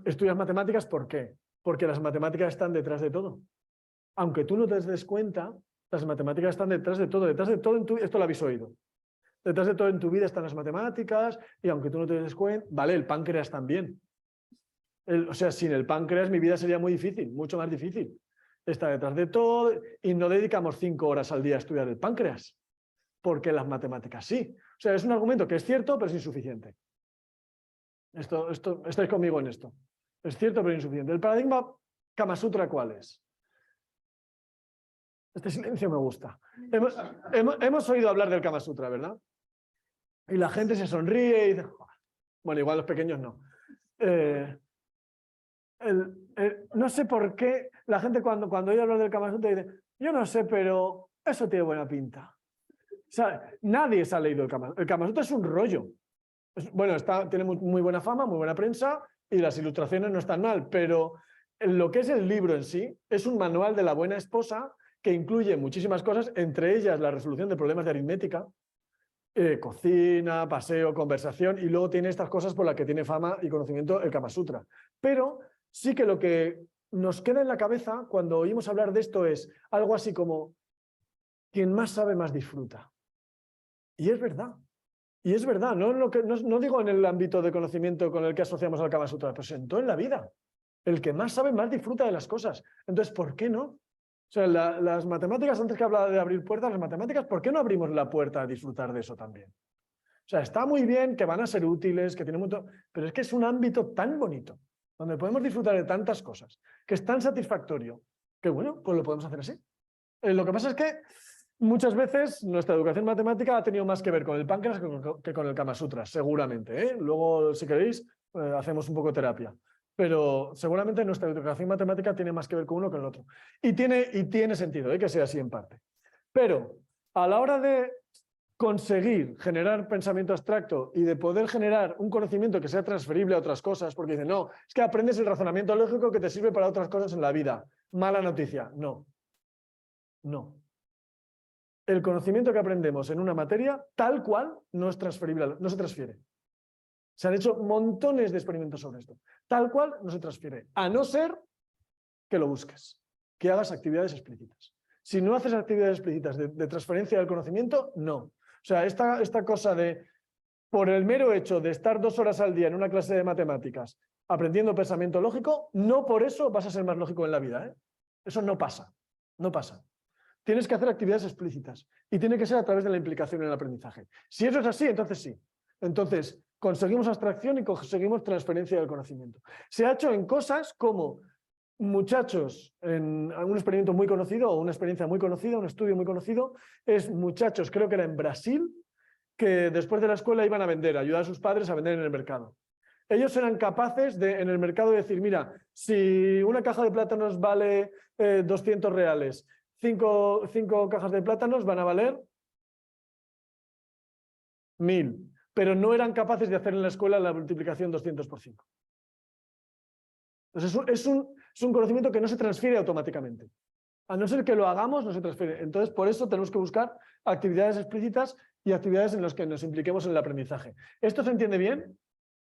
estudias matemáticas, ¿por qué? Porque las matemáticas están detrás de todo. Aunque tú no te des cuenta, las matemáticas están detrás de todo en tu, esto lo habéis oído. Detrás de todo en tu vida están las matemáticas y aunque tú no te des cuenta, vale, el páncreas también. O sea, sin el páncreas mi vida sería muy difícil, mucho más difícil. Está detrás de todo y no dedicamos 5 horas al día a estudiar el páncreas, porque las matemáticas sí. O sea, es un argumento que es cierto, pero es insuficiente. Estáis conmigo en esto. Es cierto, pero insuficiente. El paradigma Kama Sutra, ¿cuál es? Este silencio me gusta. Hemos oído hablar del Kama Sutra, ¿verdad? Y la gente se sonríe y dice, bueno, igual los pequeños no. No sé por qué la gente cuando oye hablar del Kama Sutra dice, yo no sé, pero eso tiene buena pinta. O sea, nadie se ha leído el Kama Sutra. El Kama Sutra es un rollo. Bueno, tiene muy buena fama, muy buena prensa y las ilustraciones no están mal, pero lo que es el libro en sí es un manual de la buena esposa que incluye muchísimas cosas, entre ellas la resolución de problemas de aritmética, cocina, paseo, conversación, y luego tiene estas cosas por las que tiene fama y conocimiento el Kama Sutra. Pero sí que lo que nos queda en la cabeza cuando oímos hablar de esto es algo así como, quien más sabe, más disfruta. Y es verdad. Y es verdad, no digo en el ámbito de conocimiento con el que asociamos al Kama Sutra, pero en todo en la vida. El que más sabe, más disfruta de las cosas. Entonces, ¿por qué no? O sea, las matemáticas, antes que hablaba de abrir puertas, las matemáticas, ¿por qué no abrimos la puerta a disfrutar de eso también? O sea, está muy bien que van a ser útiles, que tienen mucho, pero es que es un ámbito tan bonito, donde podemos disfrutar de tantas cosas, que es tan satisfactorio, que bueno, pues lo podemos hacer así. Lo que pasa es que muchas veces nuestra educación matemática ha tenido más que ver con el páncreas que con el Kama Sutra, seguramente, ¿eh? Luego, si queréis, hacemos un poco de terapia. Pero seguramente nuestra educación matemática tiene más que ver con uno que con el otro. Y tiene sentido, que sea así en parte. Pero a la hora de conseguir generar pensamiento abstracto y de poder generar un conocimiento que sea transferible a otras cosas, porque dicen, no, es que aprendes el razonamiento lógico que te sirve para otras cosas en la vida. Mala noticia. No. No. El conocimiento que aprendemos en una materia, tal cual, no es transferible, no se transfiere. Se han hecho montones de experimentos sobre esto. Tal cual no se transfiere, a no ser que lo busques. que hagas actividades explícitas. Si no haces actividades explícitas de transferencia del conocimiento, no. O sea, esta cosa de, por el mero hecho de estar 2 horas al día en una clase de matemáticas aprendiendo pensamiento lógico, no por eso vas a ser más lógico en la vida, ¿eh? Eso no pasa, no pasa. Tienes que hacer actividades explícitas y tiene que ser a través de la implicación en el aprendizaje. Si eso es así, entonces sí. Entonces, conseguimos abstracción y conseguimos transferencia del conocimiento. Se ha hecho en cosas como muchachos, en un experimento muy conocido o una experiencia muy conocida, un estudio muy conocido, es muchachos, creo que era en Brasil, que después de la escuela iban a vender, ayudar a sus padres a vender en el mercado. Ellos eran capaces de, en el mercado, decir, mira, si una caja de plátanos vale 200 reales, 5 cajas de plátanos van a valer 1000, pero no eran capaces de hacer en la escuela la multiplicación 200 por 5. Entonces es un conocimiento que no se transfiere automáticamente. A no ser que lo hagamos, no se transfiere. Entonces, por eso tenemos que buscar actividades explícitas y actividades en las que nos impliquemos en el aprendizaje. ¿Esto se entiende bien?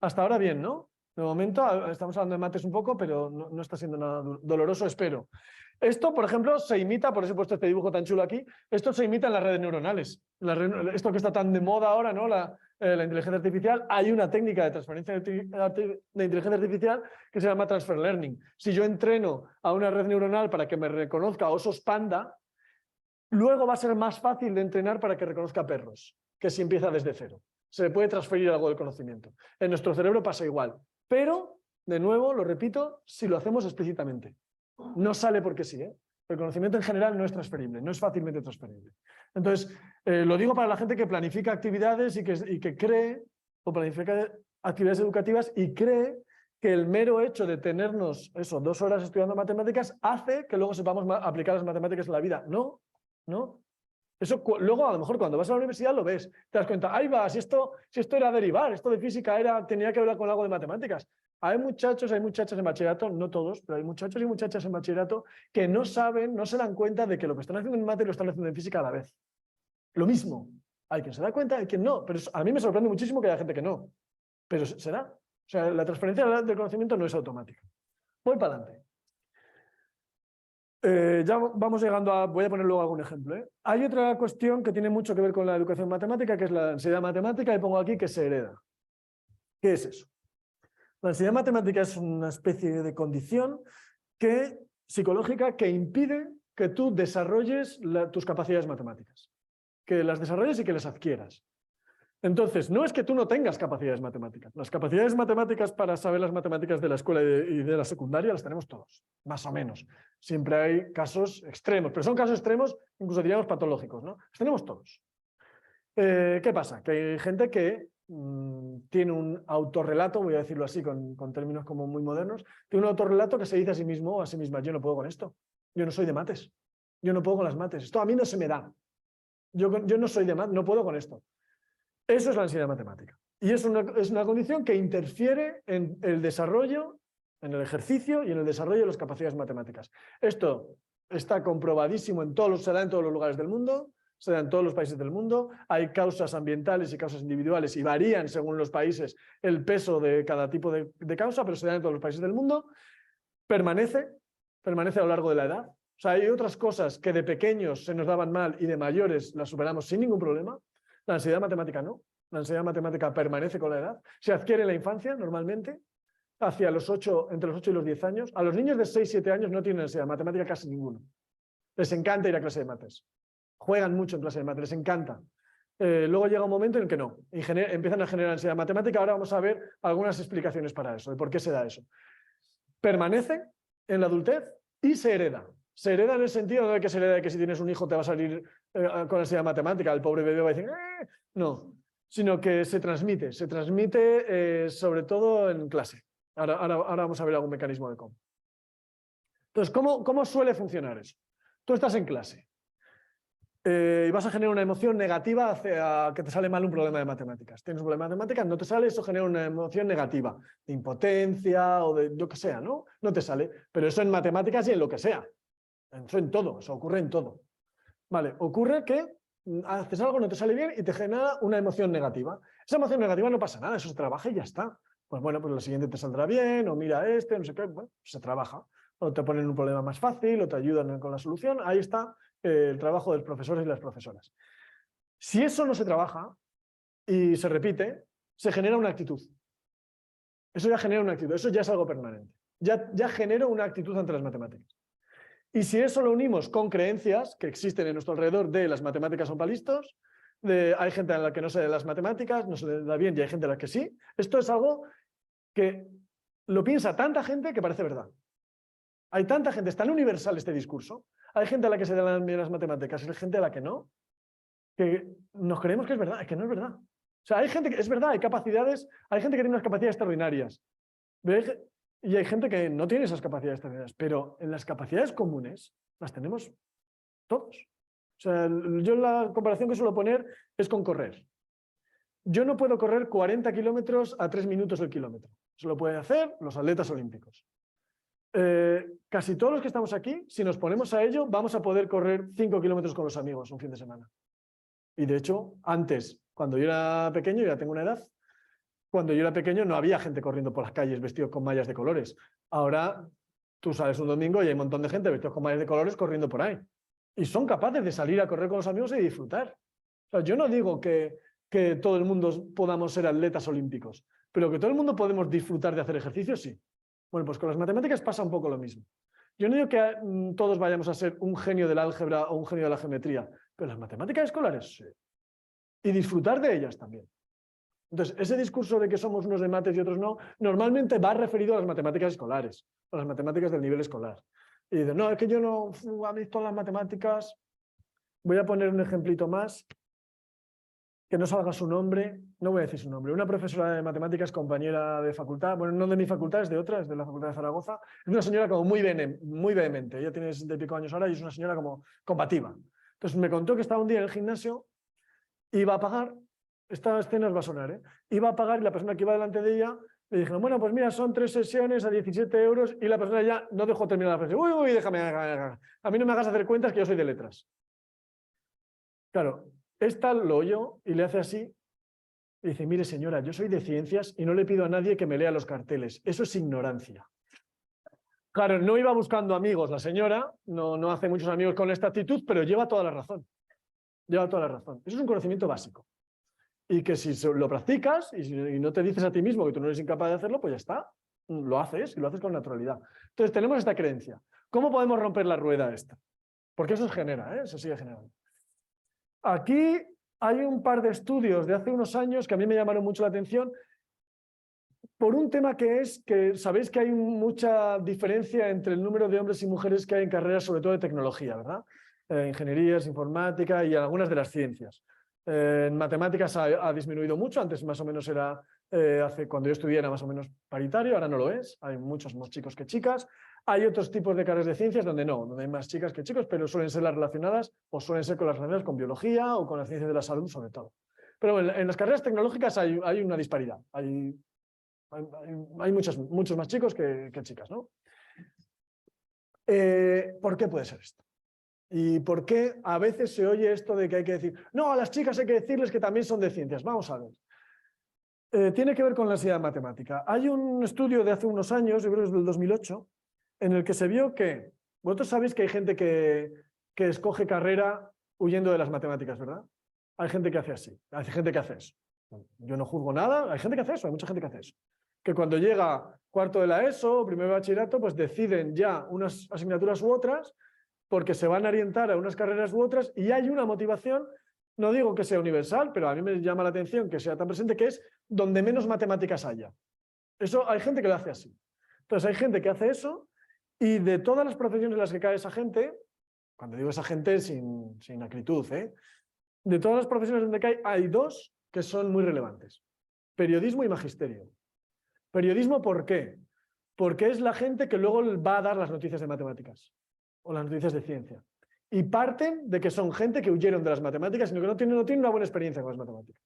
Hasta ahora bien, ¿no? De momento estamos hablando de mates un poco, pero no está siendo nada doloroso, espero. Esto, por ejemplo, se imita, por eso he puesto este dibujo tan chulo aquí, esto se imita en las redes neuronales. Esto que está tan de moda ahora, ¿no? La inteligencia artificial, hay una técnica de transferencia de inteligencia artificial que se llama transfer learning. Si yo entreno a una red neuronal para que me reconozca osos panda, luego va a ser más fácil de entrenar para que reconozca perros, que si empieza desde cero. Se le puede transferir algo del conocimiento. En nuestro cerebro pasa igual, pero, de nuevo, lo repito, si lo hacemos explícitamente. No sale porque sí, ¿eh? El conocimiento en general no es transferible, no es fácilmente transferible. Entonces, lo digo para la gente que planifica actividades y que cree, o planifica actividades educativas y cree que el mero hecho de tenernos 2 horas estudiando matemáticas hace que luego sepamos aplicar las matemáticas en la vida. No, no. Eso luego a lo mejor cuando vas a la universidad lo ves, te das cuenta, ahí va, si esto era derivar, esto de física tenía que ver con algo de matemáticas. Hay muchachos, hay muchachas en bachillerato, no todos, pero hay muchachos y muchachas en bachillerato que no saben, no se dan cuenta de que lo que están haciendo en mate lo están haciendo en física a la vez. Lo mismo. Hay quien se da cuenta, hay quien no, pero a mí me sorprende muchísimo que haya gente que no. Pero será. O sea, la transferencia del conocimiento no es automática. Voy para adelante. Ya vamos llegando a... Voy a poner luego algún ejemplo, ¿eh? Hay otra cuestión que tiene mucho que ver con la educación matemática, que es la ansiedad matemática, y pongo aquí que se hereda. ¿Qué es eso? La ansiedad matemática es una especie de condición psicológica que impide que tú desarrolles tus capacidades matemáticas. Que las desarrolles y que las adquieras. Entonces, no es que tú no tengas capacidades matemáticas. Las capacidades matemáticas para saber las matemáticas de la escuela y de la secundaria las tenemos todos, más o menos. Siempre hay casos extremos, pero son casos extremos, incluso diríamos patológicos, ¿no? Los tenemos todos. ¿Qué pasa? Que hay gente que tiene un autorrelato, voy a decirlo así con términos como muy modernos, tiene un autorrelato que se dice a sí mismo o a sí misma, yo no puedo con esto, yo no soy de mates, yo no puedo con las mates, esto a mí no se me da, yo no soy de mates, no puedo con esto. Eso es la ansiedad matemática. Y es una condición que interfiere en el desarrollo, en el ejercicio y en el desarrollo de las capacidades matemáticas. Esto está comprobadísimo se da en todos los lugares del mundo, se da en todos los países del mundo. Hay causas ambientales y causas individuales y varían según los países el peso de cada tipo de causa, pero se da en todos los países del mundo. Permanece a lo largo de la edad. O sea, hay otras cosas que de pequeños se nos daban mal y de mayores las superamos sin ningún problema. La ansiedad matemática no. La ansiedad matemática permanece con la edad. Se adquiere en la infancia normalmente, entre los 8 y los 10 años. A los niños de 6, 7 años no tienen ansiedad matemática casi ninguno. Les encanta ir a clase de mates. Juegan mucho en clase de mates, les encanta. Luego llega un momento en el que no. Y empiezan a generar ansiedad matemática. Ahora vamos a ver algunas explicaciones para eso, de por qué se da eso. Permanece en la adultez y se hereda. Se hereda en el sentido de que se hereda de que si tienes un hijo te va a salir con ansiedad matemática, el pobre bebé va a decir no, sino que se transmite sobre todo en clase. Ahora vamos a ver algún mecanismo de cómo. Entonces, ¿cómo suele funcionar eso? Tú estás en clase y vas a generar una emoción negativa hacia que te sale mal un problema de matemáticas. Tienes un problema de matemáticas, no te sale, eso genera una emoción negativa, de impotencia o de lo que sea, ¿no? No te sale, pero eso en matemáticas y en lo que sea. Eso en todo, eso ocurre en todo. Vale, ocurre que haces algo, no te sale bien y te genera una emoción negativa. Esa emoción negativa no pasa nada, eso se trabaja y ya está. Pues bueno, pues lo siguiente te saldrá bien, o mira no sé qué, bueno, se trabaja. o te ponen un problema más fácil, o te ayudan con la solución. Ahí está el trabajo de los profesores y las profesoras. Si eso no se trabaja y se repite, se genera una actitud. Eso ya genera una actitud, eso ya es algo permanente. Ya genera una actitud ante las matemáticas. Y si eso lo unimos con creencias que existen en nuestro alrededor de las matemáticas son para listos, hay gente a la que no se da las matemáticas, no se le da bien y hay gente a la que sí, esto es algo que lo piensa tanta gente que parece verdad. Hay tanta gente, es tan universal este discurso, hay gente a la que se dan bien las matemáticas y hay gente a la que no, que nos creemos que es verdad, es que no es verdad. O sea, hay gente que, es verdad, hay capacidades, hay gente que tiene unas capacidades extraordinarias. Y hay gente que no tiene esas capacidades extraordinarias, pero en las capacidades comunes las tenemos todos. O sea, yo la comparación que suelo poner es con correr. Yo no puedo correr 40 kilómetros a 3 minutos el kilómetro. Eso lo pueden hacer los atletas olímpicos. Casi todos los que estamos aquí, si nos ponemos a ello, vamos a poder correr 5 kilómetros con los amigos un fin de semana. Y de hecho, antes, cuando yo era pequeño, ya tengo una edad, cuando yo era pequeño no había gente corriendo por las calles vestidos con mallas de colores. Ahora tú sales un domingo y hay un montón de gente vestidos con mallas de colores corriendo por ahí. Y son capaces de salir a correr con los amigos y disfrutar. O sea, yo no digo que todo el mundo podamos ser atletas olímpicos, pero que todo el mundo podemos disfrutar de hacer ejercicio, sí. Bueno, pues con las matemáticas pasa un poco lo mismo. Yo no digo que todos vayamos a ser un genio de la álgebra o un genio de la geometría, pero las matemáticas escolares sí. Y disfrutar de ellas también. Entonces, ese discurso de que somos unos de mates y otros no, normalmente va referido a las matemáticas escolares, a las matemáticas del nivel escolar. Y dicen, no, es que yo no, a mí todas las matemáticas. Voy a poner un ejemplito más, que no salga su nombre, no voy a decir su nombre. Una profesora de matemáticas, compañera de facultad, bueno, no de mi facultad, es de otra, es de la Facultad de Zaragoza, es una señora como muy vehemente, ella tiene 60 y pico años ahora y es una señora como combativa. Entonces me contó que estaba un día en el gimnasio, iba a pagar, esta escena os va a sonar, ¿eh? Iba a pagar y la persona que iba delante de ella le dijeron, bueno, pues mira, son 3 sesiones a 17 euros y la persona ya no dejó terminar la frase. Uy, déjame. A mí no me hagas hacer cuentas que yo soy de letras. Claro, esta lo oyó y le hace así y dice, mire señora, yo soy de ciencias y no le pido a nadie que me lea los carteles. Eso es ignorancia. Claro, no iba buscando amigos la señora, no hace muchos amigos con esta actitud, pero lleva toda la razón. Lleva toda la razón. Eso es un conocimiento básico. Y que si lo practicas y no te dices a ti mismo que tú no eres incapaz de hacerlo, pues ya está. Lo haces y lo haces con naturalidad. Entonces tenemos esta creencia. ¿Cómo podemos romper la rueda esta? Porque eso se genera, ¿eh? Eso sigue generando. Aquí hay un par de estudios de hace unos años que a mí me llamaron mucho la atención por un tema que es que sabéis que hay mucha diferencia entre el número de hombres y mujeres que hay en carreras, sobre todo de tecnología, ¿verdad? Ingenierías, informática y algunas de las ciencias. En matemáticas ha disminuido mucho, antes más o menos era, cuando yo estudié era más o menos paritario, ahora no lo es, hay muchos más chicos que chicas. Hay otros tipos de carreras de ciencias donde hay más chicas que chicos, pero suelen ser las relacionadas o suelen ser con las relacionadas con biología o con las ciencias de la salud sobre todo. Pero bueno, en las carreras tecnológicas hay una disparidad, hay muchos más chicos que chicas, ¿no? ¿Por qué puede ser esto? ¿Y por qué a veces se oye esto de que hay que decir, no, a las chicas hay que decirles que también son de ciencias? Vamos a ver. Tiene que ver con la enseñanza matemática. Hay un estudio de hace unos años, yo creo que es del 2008, en el que se vio que, vosotros sabéis que hay gente que escoge carrera huyendo de las matemáticas, ¿verdad? Hay gente que hace así, hay gente que hace eso. Yo no juzgo nada, hay gente que hace eso, hay mucha gente que hace eso. Que cuando llega cuarto de la ESO, primer de bachillerato, pues deciden ya unas asignaturas u otras, porque se van a orientar a unas carreras u otras y hay una motivación, no digo que sea universal, pero a mí me llama la atención que sea tan presente, que es donde menos matemáticas haya. Eso hay gente que lo hace así. Entonces hay gente que hace eso y de todas las profesiones en las que cae esa gente, cuando digo esa gente sin acritud, de todas las profesiones donde cae hay dos que son muy relevantes. Periodismo y magisterio. Periodismo, ¿por qué? Porque es la gente que luego va a dar las noticias de matemáticas o las noticias de ciencia. Y parten de que son gente que huyeron de las matemáticas, sino que no tienen una buena experiencia con las matemáticas.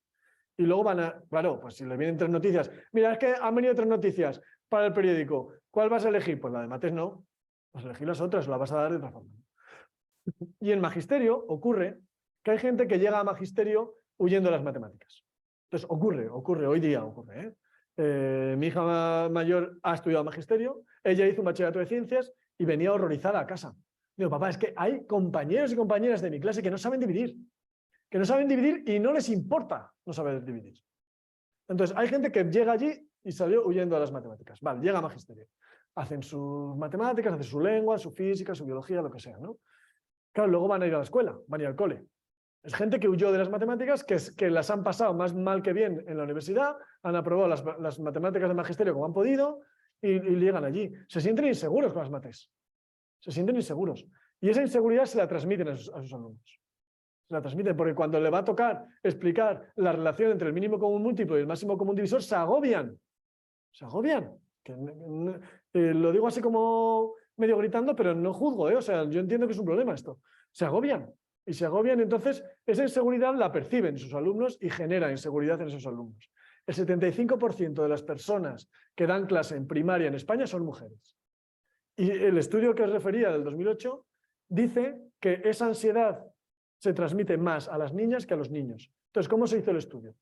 Y luego van a, claro, pues si les vienen 3 noticias, mira, es que han venido 3 noticias para el periódico, ¿cuál vas a elegir? Pues la de mates no, vas a elegir las otras, la vas a dar de otra forma. Y en magisterio ocurre que hay gente que llega a magisterio huyendo de las matemáticas. Entonces ocurre, hoy día ocurre. Mi hija mayor ha estudiado magisterio, ella hizo un bachillerato de ciencias y venía horrorizada a casa. Digo, papá, es que hay compañeros y compañeras de mi clase que no saben dividir y no les importa no saber dividir. Entonces, hay gente que llega allí y salió huyendo de las matemáticas. Vale, llega a magisterio. Hacen sus matemáticas, hacen su lengua, su física, su biología, lo que sea, ¿no? Claro, luego van a ir a la escuela, van a ir al cole. Es gente que huyó de las matemáticas, que las han pasado más mal que bien en la universidad, han aprobado las matemáticas de magisterio como han podido y llegan allí. Se sienten inseguros con las mates. Se sienten inseguros. Y esa inseguridad se la transmiten a sus alumnos. Se la transmiten porque cuando le va a tocar explicar la relación entre el mínimo común múltiplo y el máximo común divisor, se agobian. Se agobian. Lo digo así como medio gritando, pero no juzgo, ¿eh? O sea, yo entiendo que es un problema esto. Se agobian. Y se agobian, entonces esa inseguridad la perciben sus alumnos y genera inseguridad en esos alumnos. El 75% de las personas que dan clase en primaria en España son mujeres. Y el estudio que os refería del 2008 dice que esa ansiedad se transmite más a las niñas que a los niños. Entonces, ¿cómo se hizo el estudio?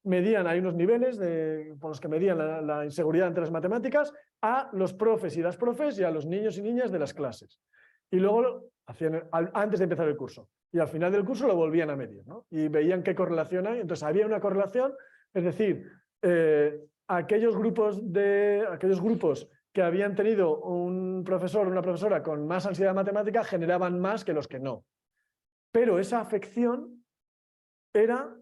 Hay unos niveles por los que medían la inseguridad entre las matemáticas a los profes y las profes y a los niños y niñas de las clases. Y luego hacían antes de empezar el curso. Y al final del curso lo volvían a medir, ¿no? Y veían qué correlación hay. Entonces había una correlación, es decir, aquellos grupos que habían tenido un profesor o una profesora con más ansiedad matemática generaban más que los que no. Pero esa afección era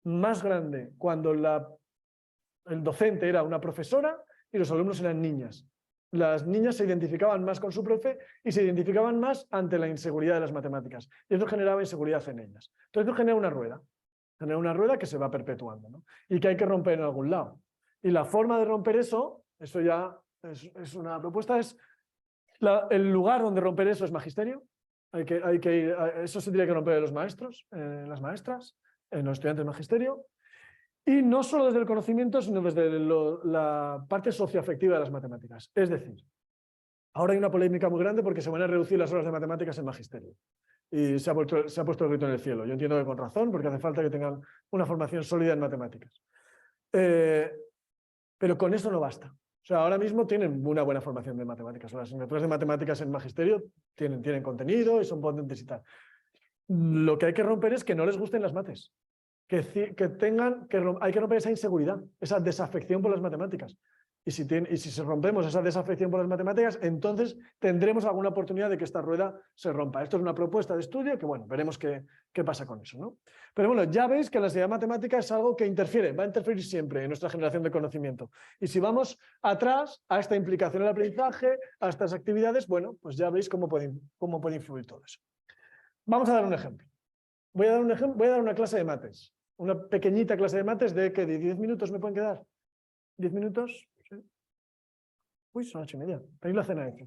más grande cuando el docente era una profesora y los alumnos eran niñas. Las niñas se identificaban más con su profe y se identificaban más ante la inseguridad de las matemáticas. Y eso generaba inseguridad en ellas. Entonces eso genera una rueda que se va perpetuando, ¿no? Y que hay que romper en algún lado. Y la forma de romper eso ya es una propuesta, el lugar donde romper eso es magisterio. Eso se tendría que romper los maestros, las maestras, los estudiantes de magisterio. Y no solo desde el conocimiento, sino desde la parte socioafectiva de las matemáticas. Es decir, ahora hay una polémica muy grande porque se van a reducir las horas de matemáticas en magisterio. Y se ha puesto el grito en el cielo. Yo entiendo que con razón, porque hace falta que tengan una formación sólida en matemáticas. Pero con eso no basta. O sea, ahora mismo tienen una buena formación de matemáticas. Las asignaturas de matemáticas en magisterio tienen contenido y son potentes y tal. Lo que hay que romper es que no les gusten las mates. Hay que romper esa inseguridad, esa desafección por las matemáticas. Y si rompemos esa desafección por las matemáticas, entonces tendremos alguna oportunidad de que esta rueda se rompa. Esto es una propuesta de estudio que, bueno, veremos qué pasa con eso, ¿no? Pero bueno, ya veis que la ansiedad matemática es algo que va a interferir siempre en nuestra generación de conocimiento. Y si vamos atrás a esta implicación en el aprendizaje, a estas actividades, bueno, pues ya veis cómo puede influir todo eso. Vamos a dar un ejemplo. Voy a dar una clase de mates. Una pequeñita clase de mates de 10 minutos me pueden quedar. ¿10 minutos? ¿Sí? Uy, son 8:30. Tenéis la cena hecha.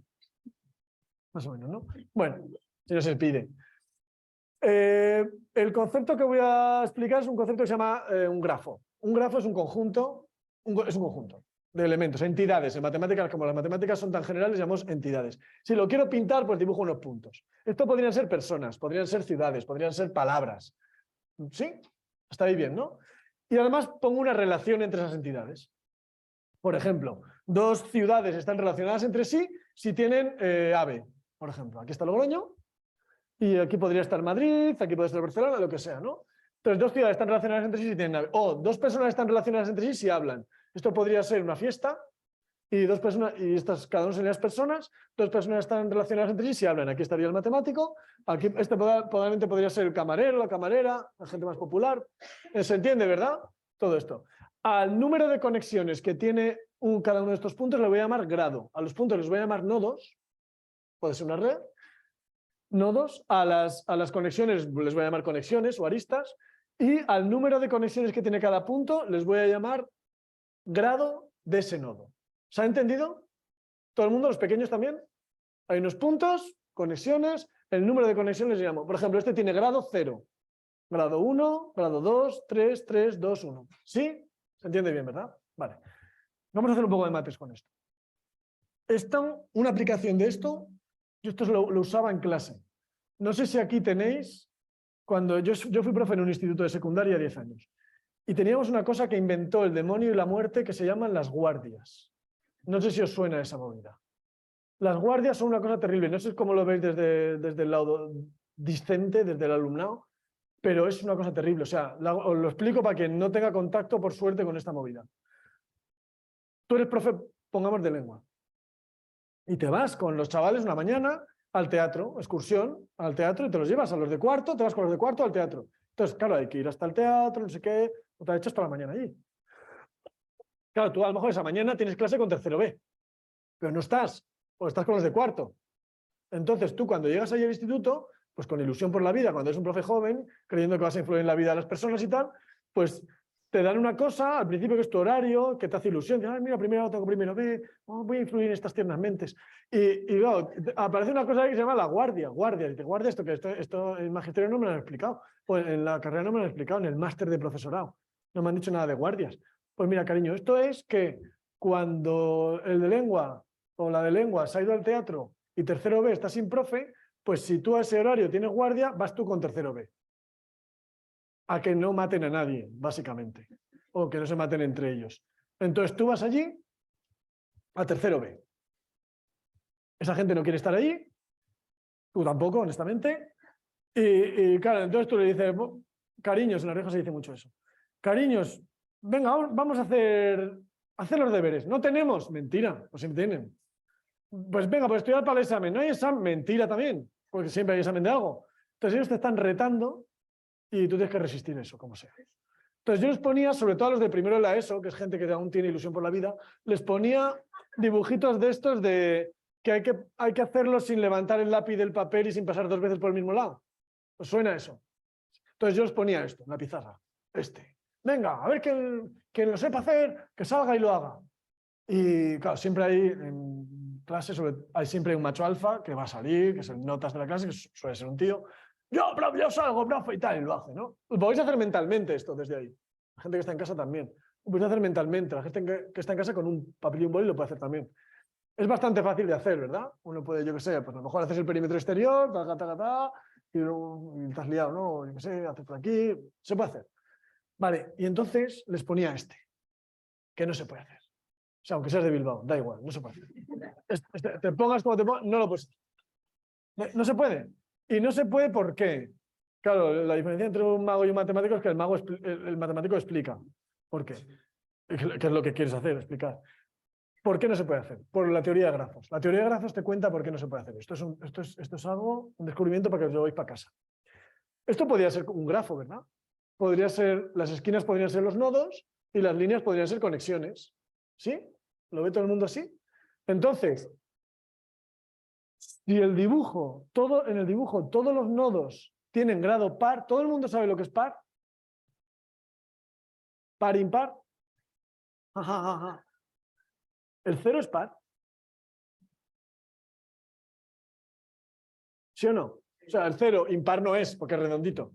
Más o menos, ¿no? Bueno, si no se pide. El concepto que voy a explicar es un concepto que se llama un grafo. Un grafo es un conjunto de elementos, entidades. En matemáticas, como las matemáticas son tan generales, llamamos entidades. Si lo quiero pintar, pues dibujo unos puntos. Esto podrían ser personas, podrían ser ciudades, podrían ser palabras. ¿Sí? Hasta ahí bien, ¿no? Y además pongo una relación entre esas entidades. Por ejemplo, dos ciudades están relacionadas entre sí si tienen AVE. Por ejemplo, aquí está Logroño y aquí podría estar Madrid, aquí puede estar Barcelona, lo que sea, ¿no? Entonces, dos ciudades están relacionadas entre sí si tienen AVE. O dos personas están relacionadas entre sí si hablan. Esto podría ser una fiesta y dos personas, y estas cada una serían las personas, dos personas están relacionadas entre sí si hablan. Aquí estaría el matemático, aquí probablemente podría ser el camarero, la camarera, la gente más popular. ¿Se entiende, verdad? Todo esto. Al número de conexiones que tiene cada uno de estos puntos le voy a llamar grado. A los puntos les voy a llamar nodos, puede ser una red. Nodos, a las conexiones les voy a llamar conexiones o aristas, y al número de conexiones que tiene cada punto les voy a llamar grado de ese nodo. ¿Se ha entendido? ¿Todo el mundo, los pequeños también? Hay unos puntos, conexiones, el número de conexiones les llamo. Por ejemplo, este tiene grado 0, grado 1, grado 2, 3, 3, 2, 1. ¿Sí? ¿Se entiende bien, verdad? Vale. Vamos a hacer un poco de mates con esto. Una aplicación de esto, yo esto lo usaba en clase. No sé si aquí tenéis, cuando yo fui profe en un instituto de secundaria 10 años, y teníamos una cosa que inventó el demonio y la muerte que se llaman las guardias. No sé si os suena esa movida. Las guardias son una cosa terrible. No sé cómo lo veis desde el lado discente, desde el alumnado, pero es una cosa terrible. O sea, os lo explico para quien no tenga contacto, por suerte, con esta movida. Tú eres profe, pongamos, de lengua. Y te vas con los chavales una mañana al teatro, excursión al teatro, y te los llevas a los de cuarto, te vas con los de cuarto al teatro. Entonces, claro, hay que ir hasta el teatro, no sé qué, o te has hecho hasta la mañana allí. Claro, tú a lo mejor esa mañana tienes clase con tercero B, pero no estás, o estás con los de cuarto. Entonces, tú cuando llegas allí al instituto, pues con ilusión por la vida, cuando eres un profe joven, creyendo que vas a influir en la vida de las personas y tal, pues te dan una cosa al principio que es tu horario, que te hace ilusión. Dices, mira, primero tengo primero B, voy a influir en estas tiernas mentes. Y claro, aparece una cosa que se llama la guardia. Guardia, y te guardia esto, que esto en magisterio no me lo han explicado. Pues en la carrera no me lo han explicado, en el máster de profesorado. No me han dicho nada de guardias. Pues mira, cariño, esto es que cuando el de lengua o la de lengua se ha ido al teatro y tercero B está sin profe, pues si tú a ese horario tienes guardia, vas tú con tercero B. A que no maten a nadie, básicamente. O que no se maten entre ellos. Entonces tú vas allí a tercero B. Esa gente no quiere estar allí, tú tampoco, honestamente. Y claro, entonces tú le dices, cariños, en La Rioja se dice mucho eso. Cariños, venga, vamos a hacer los deberes. ¿No tenemos? Mentira, pues sí tienen. Pues venga, pues estudiar para el examen. ¿No hay examen? Mentira también, porque siempre hay examen de algo. Entonces ellos te están retando y tú tienes que resistir eso, como sea. Entonces yo les ponía, sobre todo a los de primero de la ESO, que es gente que aún tiene ilusión por la vida, les ponía dibujitos de estos de que hay que hacerlo sin levantar el lápiz del papel y sin pasar 2 veces por el mismo lado. ¿Os suena eso? Entonces yo les ponía esto, en la pizarra. Venga, a ver quien lo sepa hacer, que salga y lo haga. Y claro, siempre hay en clase, hay siempre un macho alfa que va a salir, que es el notas de la clase, que suele ser un tío. Yo salgo, profe, y tal, y lo hace, ¿no? Lo podéis hacer mentalmente esto desde ahí. La gente que está en casa también. Lo podéis hacer mentalmente. La gente que está en casa con un papel y un boli lo puede hacer también. Es bastante fácil de hacer, ¿verdad? Uno puede, yo qué sé, pues a lo mejor haces el perímetro exterior, y te has liado, ¿no? Yo qué sé, haces por aquí. Se puede hacer. Vale, y entonces les ponía que no se puede hacer. O sea, aunque seas de Bilbao, da igual, no se puede hacer. Te pongas como te pongas, no lo puedes hacer. No se puede. Y no se puede, ¿por qué? Claro, la diferencia entre un mago y un matemático es que el matemático explica. ¿Por qué? ¿Qué es lo que quieres hacer? Explicar. ¿Por qué no se puede hacer? Por la teoría de grafos. La teoría de grafos te cuenta por qué no se puede hacer. Esto es algo, un descubrimiento para que os llevéis para casa. Esto podría ser un grafo, ¿verdad? Las esquinas podrían ser los nodos y las líneas podrían ser conexiones. ¿Sí? ¿Lo ve todo el mundo así? Entonces, si en el dibujo todos los nodos tienen grado par, ¿todo el mundo sabe lo que es par? ¿Par, impar? ¿El 0 es par? ¿Sí o no? O sea, el 0 impar no es, porque es redondito.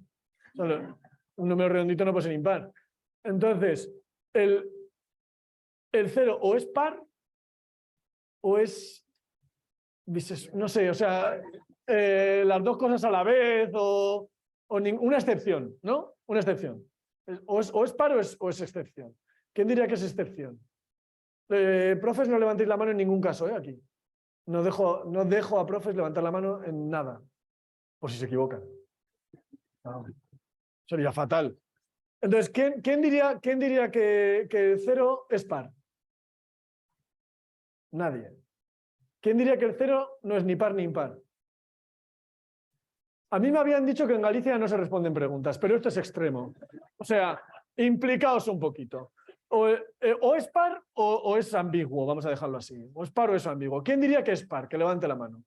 O sea, un número redondito no puede ser impar. Entonces, el 0 o es par o es, no sé, o sea, las dos cosas a la vez o una excepción, ¿no? Una excepción. O es par o es excepción. ¿Quién diría que es excepción? Profes, no levantéis la mano en ningún caso, aquí. No dejo a profes levantar la mano en nada, por si se equivocan. No. Sería fatal. Entonces, ¿quién diría que el 0 es par? Nadie. ¿Quién diría que el 0 no es ni par ni impar? A mí me habían dicho que en Galicia no se responden preguntas, pero esto es extremo. O sea, implicaos un poquito. O es par o es ambiguo, vamos a dejarlo así. O es par o es ambiguo. ¿Quién diría que es par? Que levante la mano.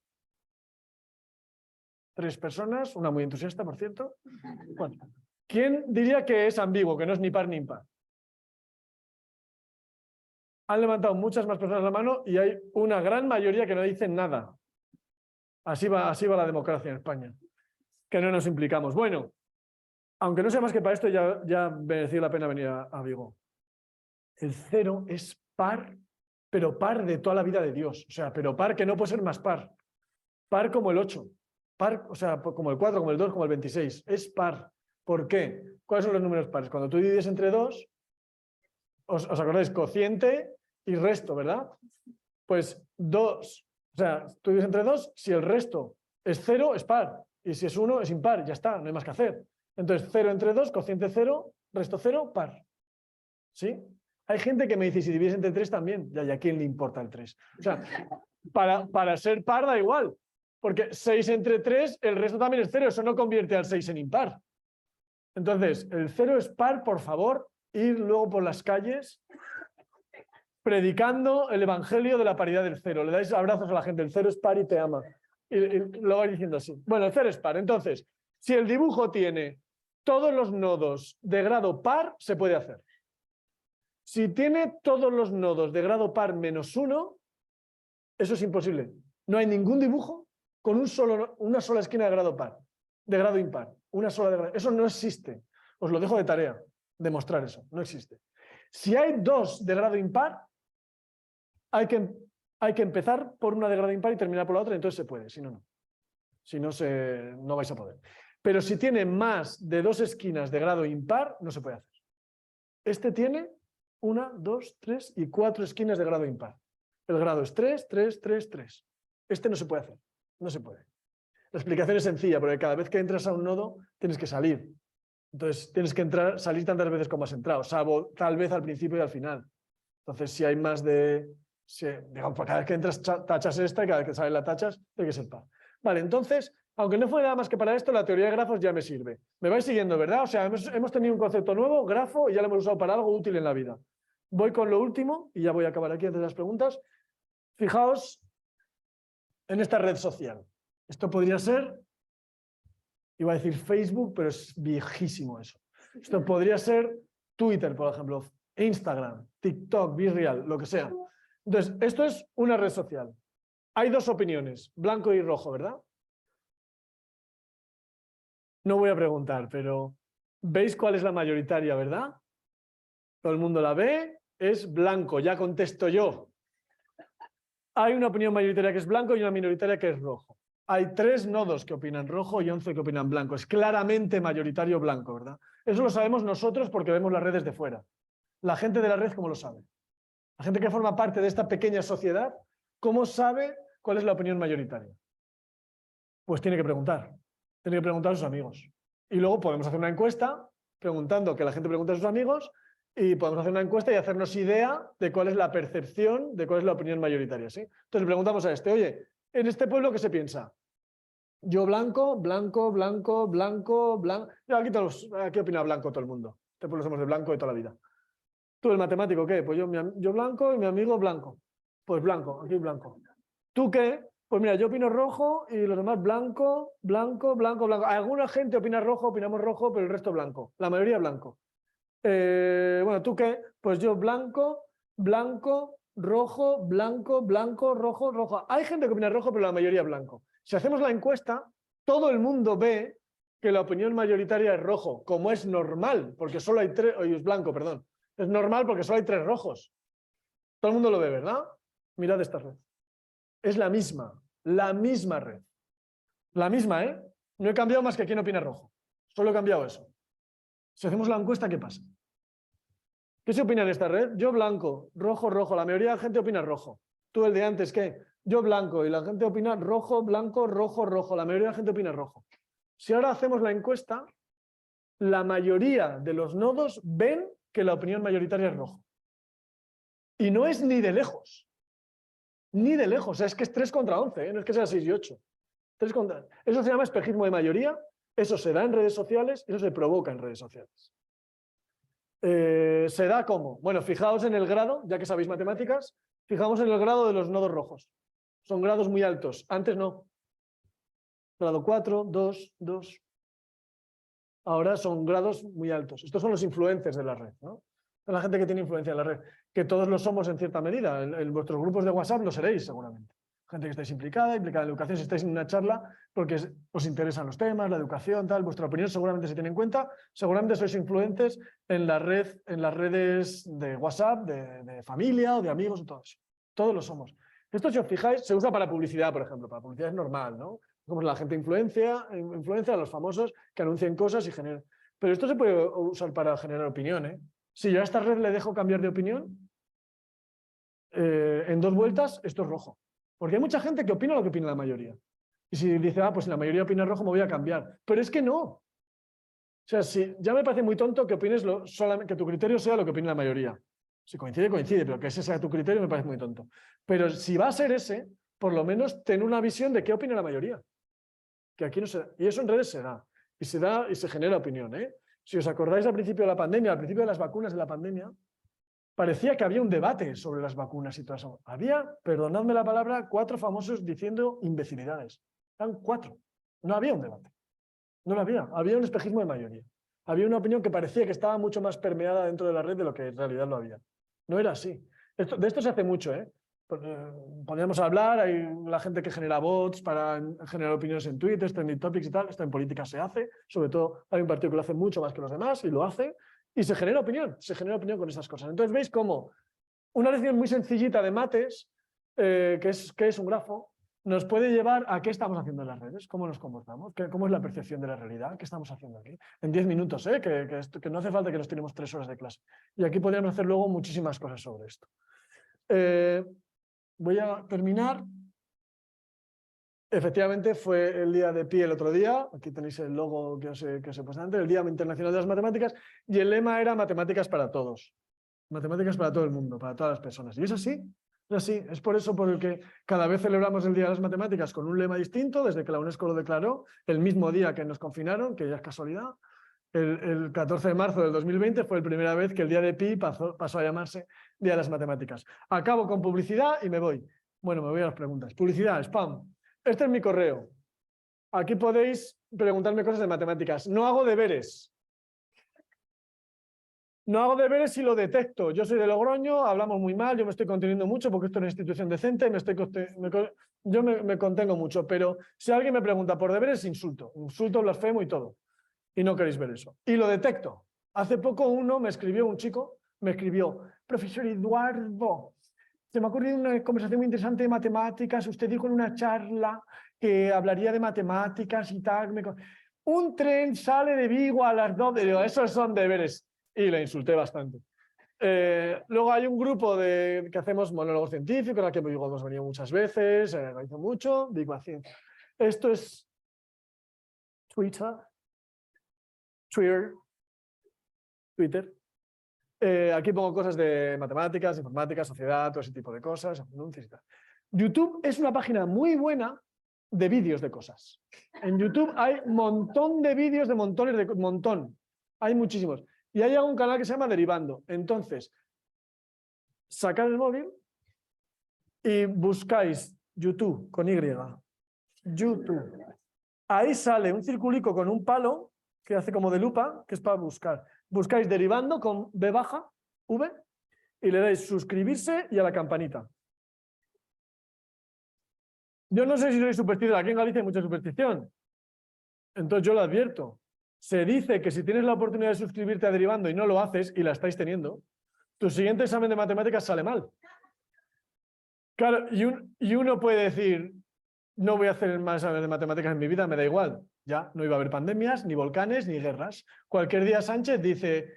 3 personas, una muy entusiasta, por cierto. Bueno, ¿quién diría que es ambiguo, que no es ni par ni impar? Han levantado muchas más personas la mano y hay una gran mayoría que no dicen nada. Así va la democracia en España. Que no nos implicamos. Bueno, aunque no sea más que para esto, ya merecía la pena venir a Vigo. El 0 es par, pero par de toda la vida de Dios. O sea, pero par que no puede ser más par. Par como el 8. Par, o sea, como el 4, como el 2, como el 26. Es par. ¿Por qué? ¿Cuáles son los números pares? Cuando tú divides entre 2, ¿os acordáis? Cociente y resto, ¿verdad? Pues 2 sea, tú divides entre 2, si el resto es 0, es par. Y si es 1, es impar. Ya está, no hay más que hacer. Entonces, 0 entre 2, cociente 0, resto 0, par. ¿Sí? Hay gente que me dice, si divides entre 3 también. Ya, ¿y a quién le importa el 3? O sea, para ser par da igual. Porque 6 entre 3, el resto también es 0. Eso no convierte al 6 en impar. Entonces, el 0 es par, por favor, ir luego por las calles predicando el evangelio de la paridad del 0. Le dais abrazos a la gente, el 0 es par y te ama. Y lo vais diciendo así. Bueno, el 0 es par. Entonces, si el dibujo tiene todos los nodos de grado par, se puede hacer. Si tiene todos los nodos de grado par menos 1, eso es imposible. No hay ningún dibujo con una sola esquina de grado par, de grado impar. Una sola de grado. Eso no existe. Os lo dejo de tarea, demostrar eso. No existe. Si hay 2 de grado impar, hay que empezar por una de grado impar y terminar por la otra, entonces se puede, si no, no. Si no, no vais a poder. Pero si tiene más de 2 esquinas de grado impar, no se puede hacer. Este tiene 1, 2, 3 y 4 esquinas de grado impar. El grado es 3, 3, 3, 3. Este no se puede hacer. No se puede. La explicación es sencilla, porque cada vez que entras a un nodo, tienes que salir. Entonces, tienes que salir tantas veces como has entrado, salvo tal vez al principio y al final. Entonces, si hay más de... digamos, cada vez que entras tachas esta y cada vez que sale la tachas, tiene que ser par. Vale, entonces, aunque no fue nada más que para esto, la teoría de grafos ya me sirve. Me vais siguiendo, ¿verdad? O sea, hemos tenido un concepto nuevo, grafo, y ya lo hemos usado para algo útil en la vida. Voy con lo último, y ya voy a acabar aquí antes de las preguntas. Fijaos en esta red social. Esto podría ser, iba a decir Facebook, pero es viejísimo eso. Esto podría ser Twitter, por ejemplo, Instagram, TikTok, Virreal, lo que sea. Entonces, esto es una red social. Hay 2 opiniones, blanco y rojo, ¿verdad? No voy a preguntar, pero ¿veis cuál es la mayoritaria, verdad? Todo el mundo la ve, es blanco, ya contesto yo. Hay una opinión mayoritaria que es blanco y una minoritaria que es rojo. Hay 3 nodos que opinan rojo y 11 que opinan blanco. Es claramente mayoritario blanco, ¿verdad? Eso lo sabemos nosotros porque vemos las redes de fuera. La gente de la red, ¿cómo lo sabe? La gente que forma parte de esta pequeña sociedad, ¿cómo sabe cuál es la opinión mayoritaria? Pues tiene que preguntar. Tiene que preguntar a sus amigos. Y luego podemos hacer una encuesta preguntando, que la gente pregunte a sus amigos, y podemos hacer una encuesta y hacernos idea de cuál es la percepción, de cuál es la opinión mayoritaria, ¿sí? Entonces le preguntamos a oye, en este pueblo, ¿qué se piensa? Yo blanco, blanco, blanco, blanco, blanco. Aquí opina blanco todo el mundo. Este pueblo somos de blanco de toda la vida. ¿Tú, el matemático, qué? Pues yo blanco y mi amigo blanco. Pues blanco, aquí blanco. ¿Tú qué? Pues mira, yo opino rojo y los demás blanco, blanco, blanco, blanco. Alguna gente opina rojo, opinamos rojo, pero el resto blanco. La mayoría blanco. Bueno, ¿tú qué? Pues yo blanco, blanco, rojo, blanco, blanco, rojo, rojo. Hay gente que opina rojo, pero la mayoría blanco. Si hacemos la encuesta, todo el mundo ve que la opinión mayoritaria es rojo, como es normal, porque solo hay 3, es blanco, perdón. Es normal porque solo hay 3 rojos. Todo el mundo lo ve, ¿verdad? Mirad esta red. Es la misma red. La misma, ¿eh? No he cambiado más que quién opina rojo. Solo he cambiado eso. Si hacemos la encuesta, ¿qué pasa? ¿Qué se opina en esta red? Yo blanco, rojo, rojo. La mayoría de la gente opina rojo. Tú, el de antes, ¿qué? Yo blanco y la gente opina rojo, blanco, rojo, rojo. La mayoría de la gente opina rojo. Si ahora hacemos la encuesta, la mayoría de los nodos ven que la opinión mayoritaria es rojo. Y no es ni de lejos. Ni de lejos. O sea, es que es 3 contra 11, ¿eh? No es que sea 6 y 8. 3 contra... Eso se llama espejismo de mayoría. Eso se da en redes sociales, eso se provoca en redes sociales. ¿Se da cómo? Bueno, fijaos en el grado, ya que sabéis matemáticas, fijamos en el grado de los nodos rojos. Son grados muy altos. Antes no. Grado 4, 2, 2. Ahora son grados muy altos. Estos son los influencers de la red, ¿no? Es la gente que tiene influencia en la red. Que todos lo somos en cierta medida. En vuestros grupos de WhatsApp lo seréis seguramente. Gente que estáis implicada en la educación, si estáis en una charla porque os interesan los temas, la educación, tal, vuestra opinión seguramente se tiene en cuenta, seguramente sois influentes en las redes de WhatsApp, de familia o de amigos, todo eso. Todos lo somos. Esto, si os fijáis, se usa para publicidad, por ejemplo. Para publicidad es normal, ¿no? Como la gente influencia a los famosos que anuncian cosas y generan. Pero esto se puede usar para generar opinión, ¿eh? Si yo a esta red le dejo cambiar de opinión, en 2 vueltas, esto es rojo. Porque hay mucha gente que opina lo que opina la mayoría. Y si dice, pues si la mayoría opina rojo, me voy a cambiar. Pero es que no. O sea, si, ya me parece muy tonto que opines solamente, que tu criterio sea lo que opina la mayoría. Si coincide, coincide, pero que ese sea tu criterio me parece muy tonto. Pero si va a ser ese, por lo menos ten una visión de qué opina la mayoría. Que aquí no se da. Y eso en redes se da. Y se da y se genera opinión, ¿eh? Si os acordáis al principio de la pandemia, al principio de las vacunas de la pandemia, parecía que había un debate sobre las vacunas y todo eso. Había, perdonadme la palabra, 4 famosos diciendo imbecilidades. Eran 4. No había un debate. No lo había. Había un espejismo de mayoría. Había una opinión que parecía que estaba mucho más permeada dentro de la red de lo que en realidad lo había. No era así. De esto se hace mucho, ¿eh? Podríamos hablar, hay la gente que genera bots para generar opiniones en Twitter, trending topics y tal. Esto en política se hace. Sobre todo hay un partido que lo hace mucho más que los demás y lo hace. Y se genera opinión con esas cosas. Entonces veis cómo una lección muy sencillita de mates, que es un grafo, nos puede llevar a qué estamos haciendo en las redes, cómo nos comportamos, cómo es la percepción de la realidad, qué estamos haciendo aquí. En 10 minutos, que no hace falta que nos tenemos 3 horas de clase. Y aquí podríamos hacer luego muchísimas cosas sobre esto. Voy a terminar. Efectivamente, fue el día de Pi el otro día. Aquí tenéis el logo que os he puesto antes, el Día Internacional de las Matemáticas, y el lema era matemáticas para todos. Matemáticas para todo el mundo, para todas las personas. Y es así. Es así. Es por eso por el que cada vez celebramos el Día de las Matemáticas con un lema distinto, desde que la UNESCO lo declaró, el mismo día que nos confinaron, que ya es casualidad. El 14 de marzo del 2020 fue la primera vez que el día de Pi pasó a llamarse Día de las Matemáticas. Acabo con publicidad y me voy. Bueno, me voy a las preguntas. Publicidad, spam. Este es mi correo. Aquí podéis preguntarme cosas de matemáticas. No hago deberes. No hago deberes y lo detecto. Yo soy de Logroño, hablamos muy mal, yo me estoy conteniendo mucho porque esto es una institución decente, yo me contengo mucho, pero si alguien me pregunta por deberes, insulto, blasfemo y todo. Y no queréis ver eso. Y lo detecto. Hace poco un chico me escribió, profesor Eduardo, se me ha ocurrido una conversación muy interesante de matemáticas, usted dijo en una charla que hablaría de matemáticas y tal. Un tren sale de Vigo a las 12, digo, esos son deberes. Y le insulté bastante. Luego hay un grupo que hacemos monólogos científicos, al que hemos venido muchas veces, lo hizo mucho, Big Bang Ciencia. Esto es Twitter. Aquí pongo cosas de matemáticas, informática, sociedad, todo ese tipo de cosas, anuncios y tal. YouTube es una página muy buena de vídeos de cosas. En YouTube hay un montón de vídeos de montón. Hay muchísimos. Y hay un canal que se llama Derivando. Entonces, sacad el móvil y buscáis YouTube con Y. YouTube. Ahí sale un circulico con un palo que hace como de lupa, que es para buscar. Buscáis Derivando con B baja, V, y le dais suscribirse y a la campanita. Yo no sé si sois supersticiosos, aquí en Galicia hay mucha superstición. Entonces yo lo advierto. Se dice que si tienes la oportunidad de suscribirte a Derivando y no lo haces, y la estáis teniendo, tu siguiente examen de matemáticas sale mal. Claro, y uno puede decir, no voy a hacer más exámenes de matemáticas en mi vida, me da igual. Ya, no iba a haber pandemias, ni volcanes, ni guerras. Cualquier día Sánchez dice,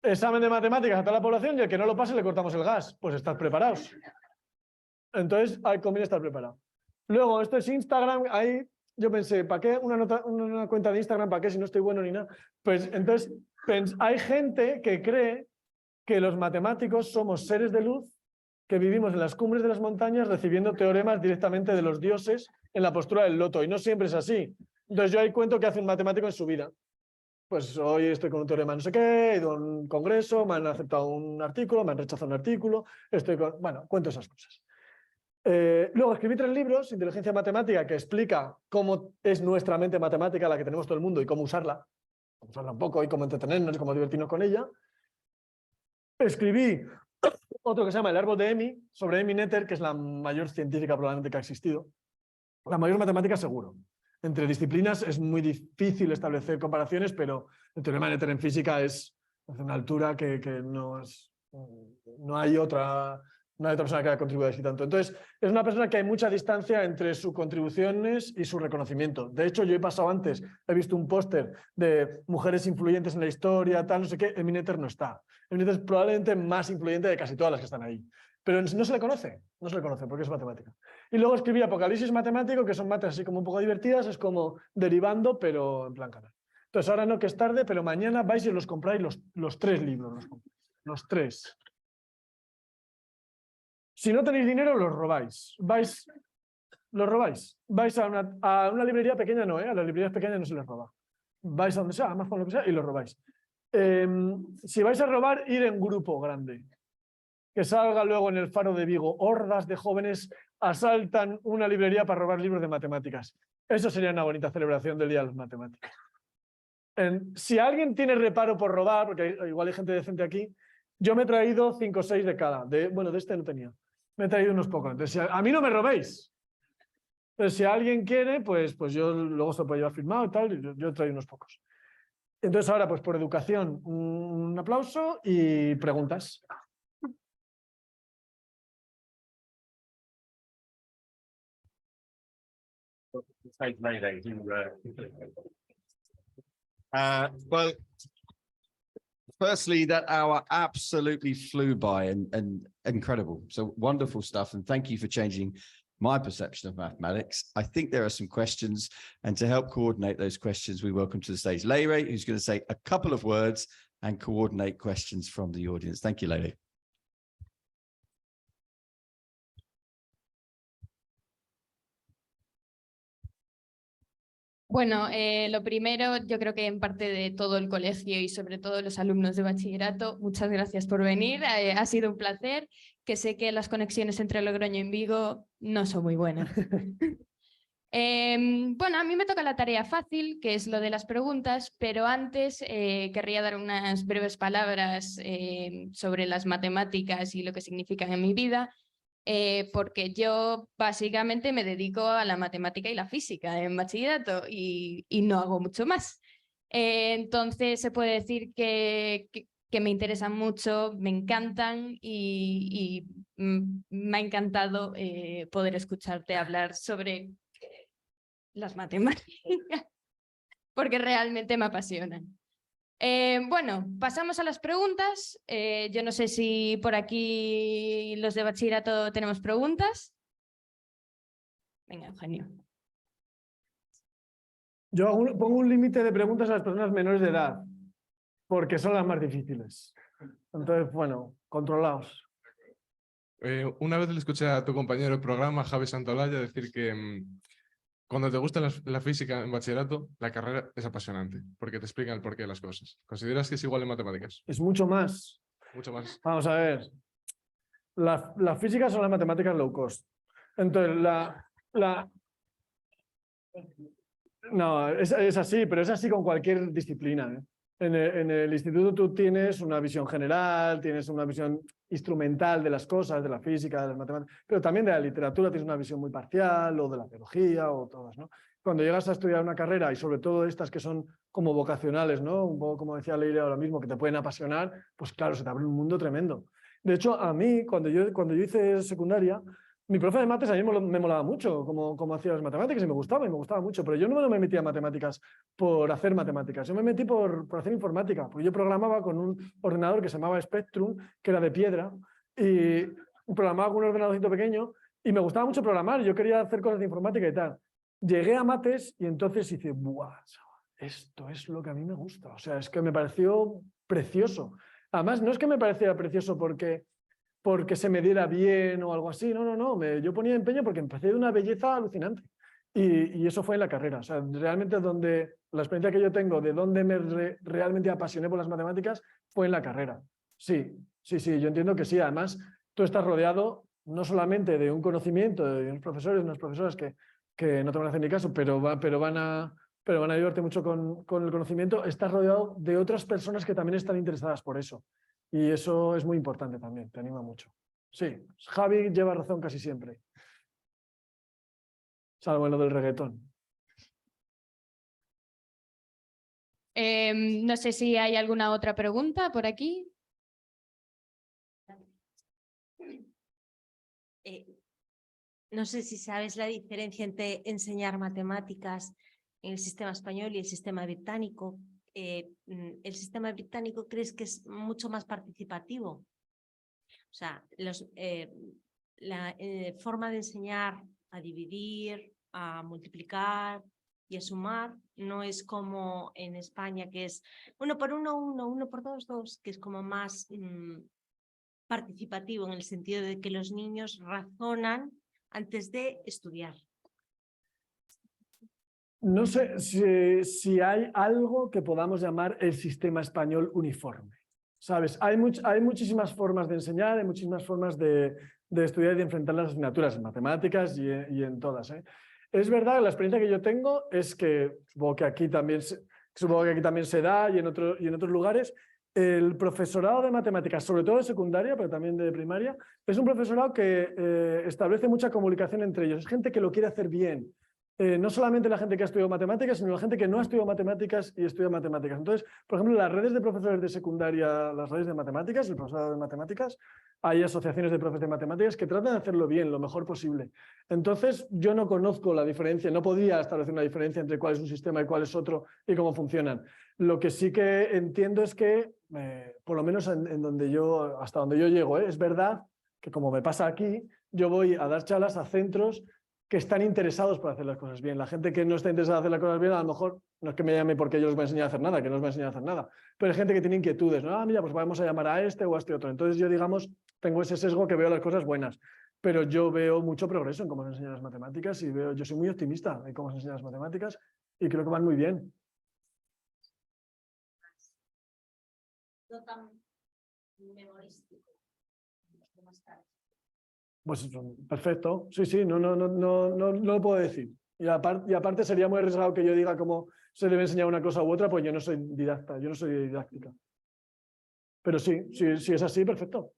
examen de matemáticas a toda la población y el que no lo pase le cortamos el gas. Pues estad preparados. Entonces, conviene estar preparado. Luego, esto es Instagram, ahí yo pensé, ¿para qué una cuenta de Instagram? ¿Para qué si no estoy bueno ni nada? Pues entonces, hay gente que cree que los matemáticos somos seres de luz que vivimos en las cumbres de las montañas recibiendo teoremas directamente de los dioses en la postura del loto, y no siempre es así. Entonces yo ahí cuento que hace un matemático en su vida. Pues hoy estoy con un teorema no sé qué, he ido a un congreso, me han aceptado un artículo, me han rechazado un artículo, bueno, cuento esas cosas. Luego escribí 3 libros, Inteligencia Matemática, que explica cómo es nuestra mente matemática, la que tenemos todo el mundo, y cómo usarla un poco, y cómo entretenernos, y cómo divertirnos con ella. Escribí otro que se llama El árbol de Emi, sobre Emi Noether, que es la mayor científica probablemente que ha existido. La mayor matemática seguro. Entre disciplinas es muy difícil establecer comparaciones, pero el teorema de Noether en física es de una altura que no hay otra persona que haya contribuido así tanto. Entonces, es una persona que hay mucha distancia entre sus contribuciones y su reconocimiento. De hecho, yo he pasado antes, he visto un póster de mujeres influyentes en la historia, tal, no sé qué, Emi Noether no está. Emi Noether es probablemente más influyente de casi todas las que están ahí. pero no se le conoce porque es matemática. Y luego escribí Apocalipsis matemático, que son mates así como un poco divertidas, es como derivando, pero en plan canal. Entonces ahora no, que es tarde, pero mañana vais y os los compráis los 3 libros, los 3. Si no tenéis dinero, los robáis. Los robáis. Vais a una librería pequeña, no, a las librerías pequeñas no se les roba. Vais a donde sea, a Amazon, lo que sea, y los robáis. Si vais a robar, ir en grupo grande. Que salga luego en el Faro de Vigo, hordas de jóvenes asaltan una librería para robar libros de matemáticas. Eso sería una bonita celebración del Día de las Matemáticas. Si alguien tiene reparo por robar, porque igual hay gente decente aquí, yo me he traído 5 o 6 de cada. Bueno, de este no tenía. Me he traído unos pocos. Entonces, a mí no me robéis. Entonces, si alguien quiere, pues yo luego se lo puedo llevar firmado y tal. Y yo he traído unos pocos. Entonces, ahora, pues por educación, un aplauso y preguntas. Well, firstly, that hour absolutely flew by and incredible. So wonderful stuff. And thank you for changing my perception of mathematics. I think there are some questions, and to help coordinate those questions, we welcome to the stage Leire, who's going to say a couple of words and coordinate questions from the audience. Thank you, Leire. Bueno, lo primero, yo creo que en parte de todo el colegio y sobre todo los alumnos de bachillerato, muchas gracias por venir. Ha sido un placer, que sé que las conexiones entre Logroño y Vigo no son muy buenas. Bueno, a mí me toca la tarea fácil, que es lo de las preguntas, pero antes querría dar unas breves palabras sobre las matemáticas y lo que significan en mi vida. Porque yo básicamente me dedico a la matemática y la física en bachillerato y no hago mucho más. Entonces se puede decir que me interesan mucho, me encantan y me ha encantado poder escucharte hablar sobre las matemáticas, porque realmente me apasionan. Bueno, pasamos a las preguntas. Yo no sé si por aquí los de bachillerato tenemos preguntas. Venga, Eugenio. Yo pongo un límite de preguntas a las personas menores de edad, porque son las más difíciles. Entonces, bueno, controlaos. Una vez le escuché a tu compañero de programa, Javi Santolaya, decir que cuando te gusta la física en bachillerato, la carrera es apasionante, porque te explican el porqué de las cosas. ¿Consideras que es igual en matemáticas? Es mucho más. Mucho más. Vamos a ver. La física son las matemáticas low cost. Entonces, no, es así, pero es así con cualquier disciplina, ¿eh? En el instituto tú tienes una visión general, tienes una visión instrumental de las cosas, de la física, de las matemáticas, pero también de la literatura tienes una visión muy parcial, o de la biología, o todas, ¿no? Cuando llegas a estudiar una carrera, y sobre todo estas que son como vocacionales, ¿no? Un poco como decía Leire ahora mismo, que te pueden apasionar, pues claro, se te abre un mundo tremendo. De hecho, a mí, cuando yo hice secundaria, mi profe de mates a mí me molaba mucho cómo hacía las matemáticas y me gustaba mucho, pero yo no me metía a matemáticas por hacer matemáticas, yo me metí por hacer informática, porque yo programaba con un ordenador que se llamaba Spectrum, que era de piedra, y programaba con un ordenadorcito pequeño y me gustaba mucho programar, yo quería hacer cosas de informática y tal. Llegué a mates y entonces hice, ¡buah! Esto es lo que a mí me gusta, o sea, es que me pareció precioso. Además, no es que me pareciera precioso porque se me diera bien o algo así, no, yo ponía empeño porque empecé de una belleza alucinante y eso fue en la carrera, o sea, realmente donde la experiencia que yo tengo de donde me realmente apasioné por las matemáticas fue en la carrera. Sí, yo entiendo que sí, además tú estás rodeado no solamente de un conocimiento de unos profesores, unas profesoras que no te van a hacer ni caso, pero van a ayudarte mucho con el conocimiento, estás rodeado de otras personas que también están interesadas por eso. Y eso es muy importante también, te anima mucho. Sí, Javi lleva razón casi siempre. Salvo en lo del reggaetón. No sé si hay alguna otra pregunta por aquí. No sé si sabes la diferencia entre enseñar matemáticas en el sistema español y el sistema británico. ¿El sistema británico crees que es mucho más participativo? O sea, la forma de enseñar a dividir, a multiplicar y a sumar no es como en España, que es 1 por 1, 1, 1 por 2, 2, que es como más participativo en el sentido de que los niños razonan antes de estudiar. No sé si hay algo que podamos llamar el sistema español uniforme. ¿Sabes? Hay muchísimas formas de enseñar, hay muchísimas formas de estudiar y de enfrentar las asignaturas en matemáticas y en todas. Es verdad que la experiencia que yo tengo es que, supongo que aquí también se da y en otros lugares, el profesorado de matemáticas, sobre todo de secundaria, pero también de primaria, es un profesorado que establece mucha comunicación entre ellos. Es gente que lo quiere hacer bien. No solamente la gente que ha estudiado matemáticas, sino la gente que no ha estudiado matemáticas y estudia matemáticas. Entonces, por ejemplo, las redes de profesores de secundaria, las redes de matemáticas, el profesorado de matemáticas, hay asociaciones de profes de matemáticas que tratan de hacerlo bien, lo mejor posible. Entonces, yo no conozco la diferencia, no podría establecer una diferencia entre cuál es un sistema y cuál es otro y cómo funcionan. Lo que sí que entiendo es que, por lo menos hasta donde yo llego, es verdad que, como me pasa aquí, yo voy a dar charlas a centros que están interesados por hacer las cosas bien. La gente que no está interesada en hacer las cosas bien, a lo mejor no es que me llame porque yo les voy a enseñar a hacer nada, que no os voy a enseñar a hacer nada, pero hay gente que tiene inquietudes, ¿no? Mira, pues vamos a llamar a este o a este otro. Entonces yo, digamos, tengo ese sesgo que veo las cosas buenas, pero yo veo mucho progreso en cómo se enseñan las matemáticas y yo soy muy optimista en cómo se enseñan las matemáticas y creo que van muy bien. No tan memorístico. Pues perfecto, sí, no lo puedo decir. Y aparte sería muy arriesgado que yo diga cómo se debe enseñar una cosa u otra, pues yo no soy didacta, yo no soy didáctica. Pero sí es así, perfecto.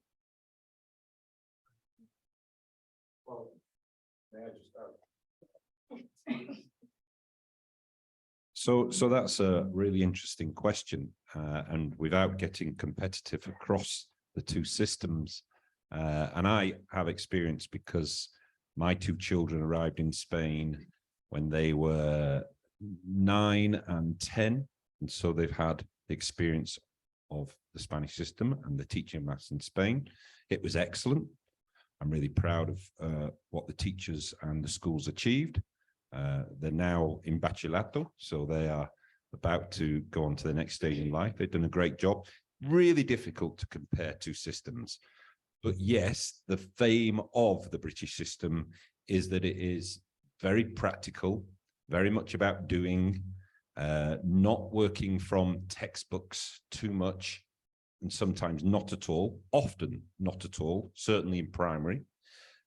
So that's a really interesting question, and without getting competitive across the two systems, and I have experience because my two children arrived in Spain when they were 9 and 10, and so they've had the experience of the Spanish system and the teaching maths in Spain. It was excellent. I'm really proud of what the teachers and the schools achieved. They're now in bachillerato, so they are about to go on to the next stage in life. They've done a great job. Really difficult to compare two systems. But yes, the fame of the British system is that it is very practical, very much about doing, not working from textbooks too much, and sometimes not at all, often not at all, certainly in primary.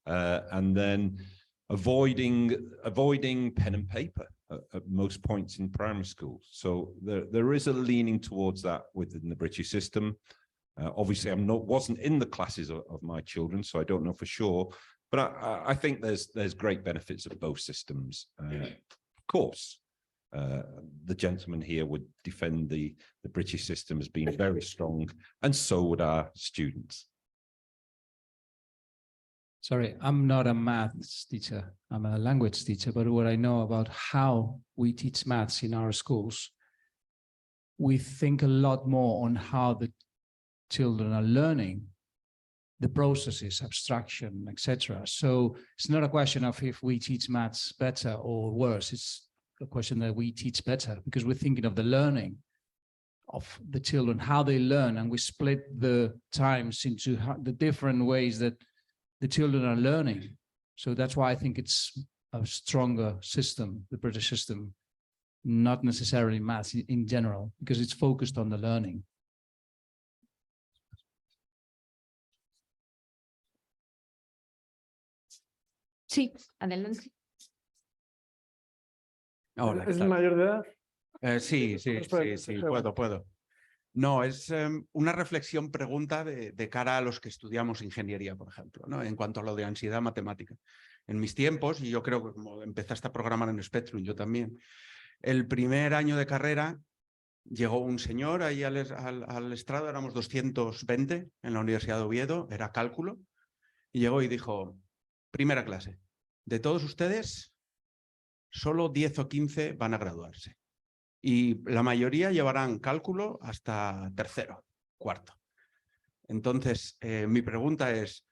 And then avoiding pen and paper at most points in primary school. So there is a leaning towards that within the British system. Obviously, wasn't in the classes of my children, so I don't know for sure. But I think there's great benefits of both systems. Of course, the gentleman here would defend the British system as being very strong, and so would our students. Sorry, I'm not a maths teacher. I'm a language teacher, but what I know about how we teach maths in our schools, we think a lot more on how the children are learning the processes, abstraction, etc. So it's not a question of if we teach maths better or worse. It's a question that we teach better because we're thinking of the learning of the children, how they learn, and we split the times into the different ways that the children are learning. So that's why I think it's a stronger system, the British system, not necessarily maths in general, because it's focused on the learning. Sí, adelante. Hola, ¿qué ¿Es tal? mayor de edad? Sí, Espera, sí, Geo. puedo. No, es una reflexión, pregunta de cara a los que estudiamos ingeniería, por ejemplo, ¿no? En cuanto a lo de ansiedad matemática. En mis tiempos, y yo creo que como empezaste a programar en Spectrum, yo también, el primer año de carrera llegó un señor ahí al estrado, éramos 220 en la Universidad de Oviedo, era cálculo, y llegó y dijo, primera clase, de todos ustedes, solo 10 o 15 van a graduarse. Y la mayoría llevarán cálculo hasta tercero, cuarto. Entonces, mi pregunta es,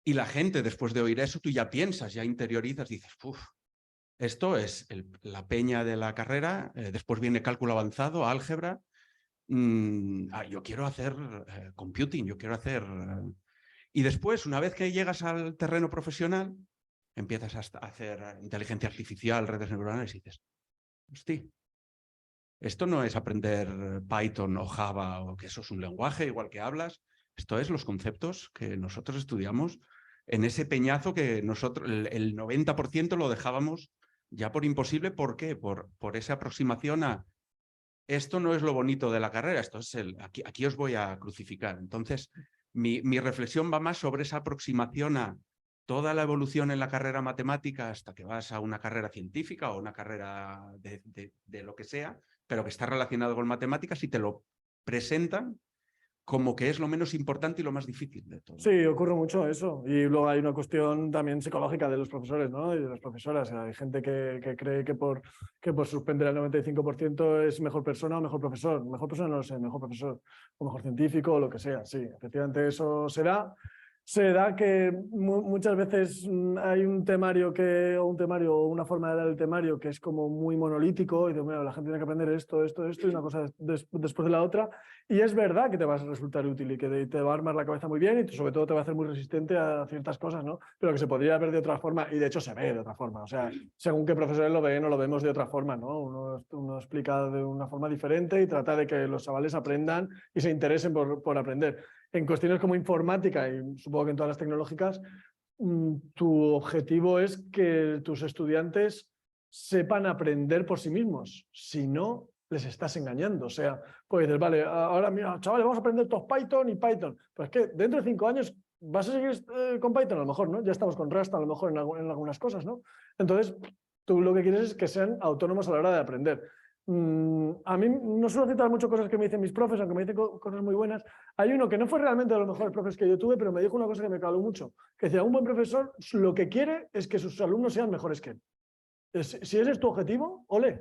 y la gente después de oír eso, tú ya piensas, ya interiorizas, dices, uff, esto es la peña de la carrera, después viene cálculo avanzado, álgebra, yo quiero hacer computing, yo quiero hacer... Y después, una vez que llegas al terreno profesional, empiezas a hacer inteligencia artificial, redes neuronales y dices, hostia, esto no es aprender Python o Java, o que eso es un lenguaje igual que hablas, esto es los conceptos que nosotros estudiamos en ese peñazo que nosotros, el 90% lo dejábamos ya por imposible. ¿Por qué? Por esa aproximación a esto no es lo bonito de la carrera, esto es aquí os voy a crucificar. Entonces, mi reflexión va más sobre esa aproximación a toda la evolución en la carrera matemática hasta que vas a una carrera científica o una carrera de lo que sea, pero que está relacionado con matemáticas y te lo presentan como que es lo menos importante y lo más difícil de todo. Sí, ocurre mucho eso. Y luego hay una cuestión también psicológica de los profesores, ¿no? Y de las profesoras. Hay gente que cree que por suspender al 95% es mejor persona o mejor profesor. Mejor persona no lo sé, mejor profesor o mejor científico o lo que sea. Sí, efectivamente eso será. Se da que muchas veces hay un temario o una forma de dar el temario que es como muy monolítico y de, bueno, la gente tiene que aprender esto y una cosa después de la otra. Y es verdad que te va a resultar útil y que te va a armar la cabeza muy bien y sobre todo te va a hacer muy resistente a ciertas cosas, ¿no? Pero que se podría ver de otra forma y de hecho se ve de otra forma. O sea, según qué profesores lo ven o lo vemos de otra forma, ¿no? Uno explica de una forma diferente y trata de que los chavales aprendan y se interesen por aprender. En cuestiones como informática y supongo que en todas las tecnológicas, tu objetivo es que tus estudiantes sepan aprender por sí mismos. Si no, les estás engañando. O sea, pues dices, vale, ahora mira, chavales, vamos a aprender todos Python y Python. Pues que dentro de 5 años vas a seguir con Python, a lo mejor, ¿no? Ya estamos con Rust, a lo mejor en algunas cosas, ¿no? Entonces, tú lo que quieres es que sean autónomos a la hora de aprender. A mí no suelo citar mucho cosas que me dicen mis profes, aunque me dicen cosas muy buenas. Hay uno que no fue realmente de los mejores profes que yo tuve, pero me dijo una cosa que me caló mucho, que decía, un buen profesor lo que quiere es que sus alumnos sean mejores que él. Si ese es tu objetivo, ole.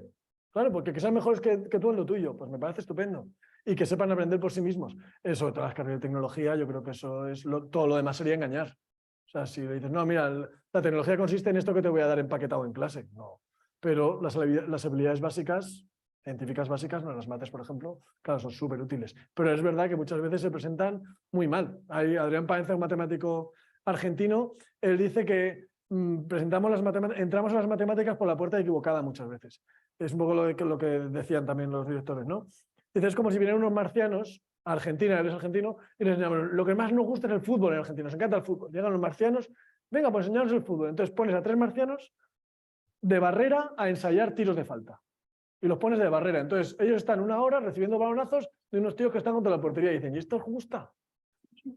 Claro, porque que sean mejores que tú en lo tuyo, pues me parece estupendo. Y que sepan aprender por sí mismos. Sobre todo las carreras de tecnología, yo creo que eso es todo lo demás sería engañar. O sea, si le dices, no, mira, la tecnología consiste en esto que te voy a dar empaquetado en clase. No. Pero las habilidades básicas, científicas básicas, no las mates, por ejemplo, claro, son súper útiles. Pero es verdad que muchas veces se presentan muy mal. Hay Adrián Paenza, un matemático argentino, él dice que entramos a las matemáticas por la puerta equivocada muchas veces. Es un poco lo que decían también los directores, ¿no? Dice, es como si vinieran unos marcianos a Argentina, él es argentino, y les enseñan, lo que más nos gusta es el fútbol en Argentina, nos encanta el fútbol. Llegan los marcianos, venga, pues enseñaros el fútbol. Entonces pones a 3 marcianos de barrera a ensayar tiros de falta. Y los pones de barrera. Entonces ellos están 1 hora recibiendo balonazos de unos tíos que están contra la portería y dicen, ¿y esto os gusta?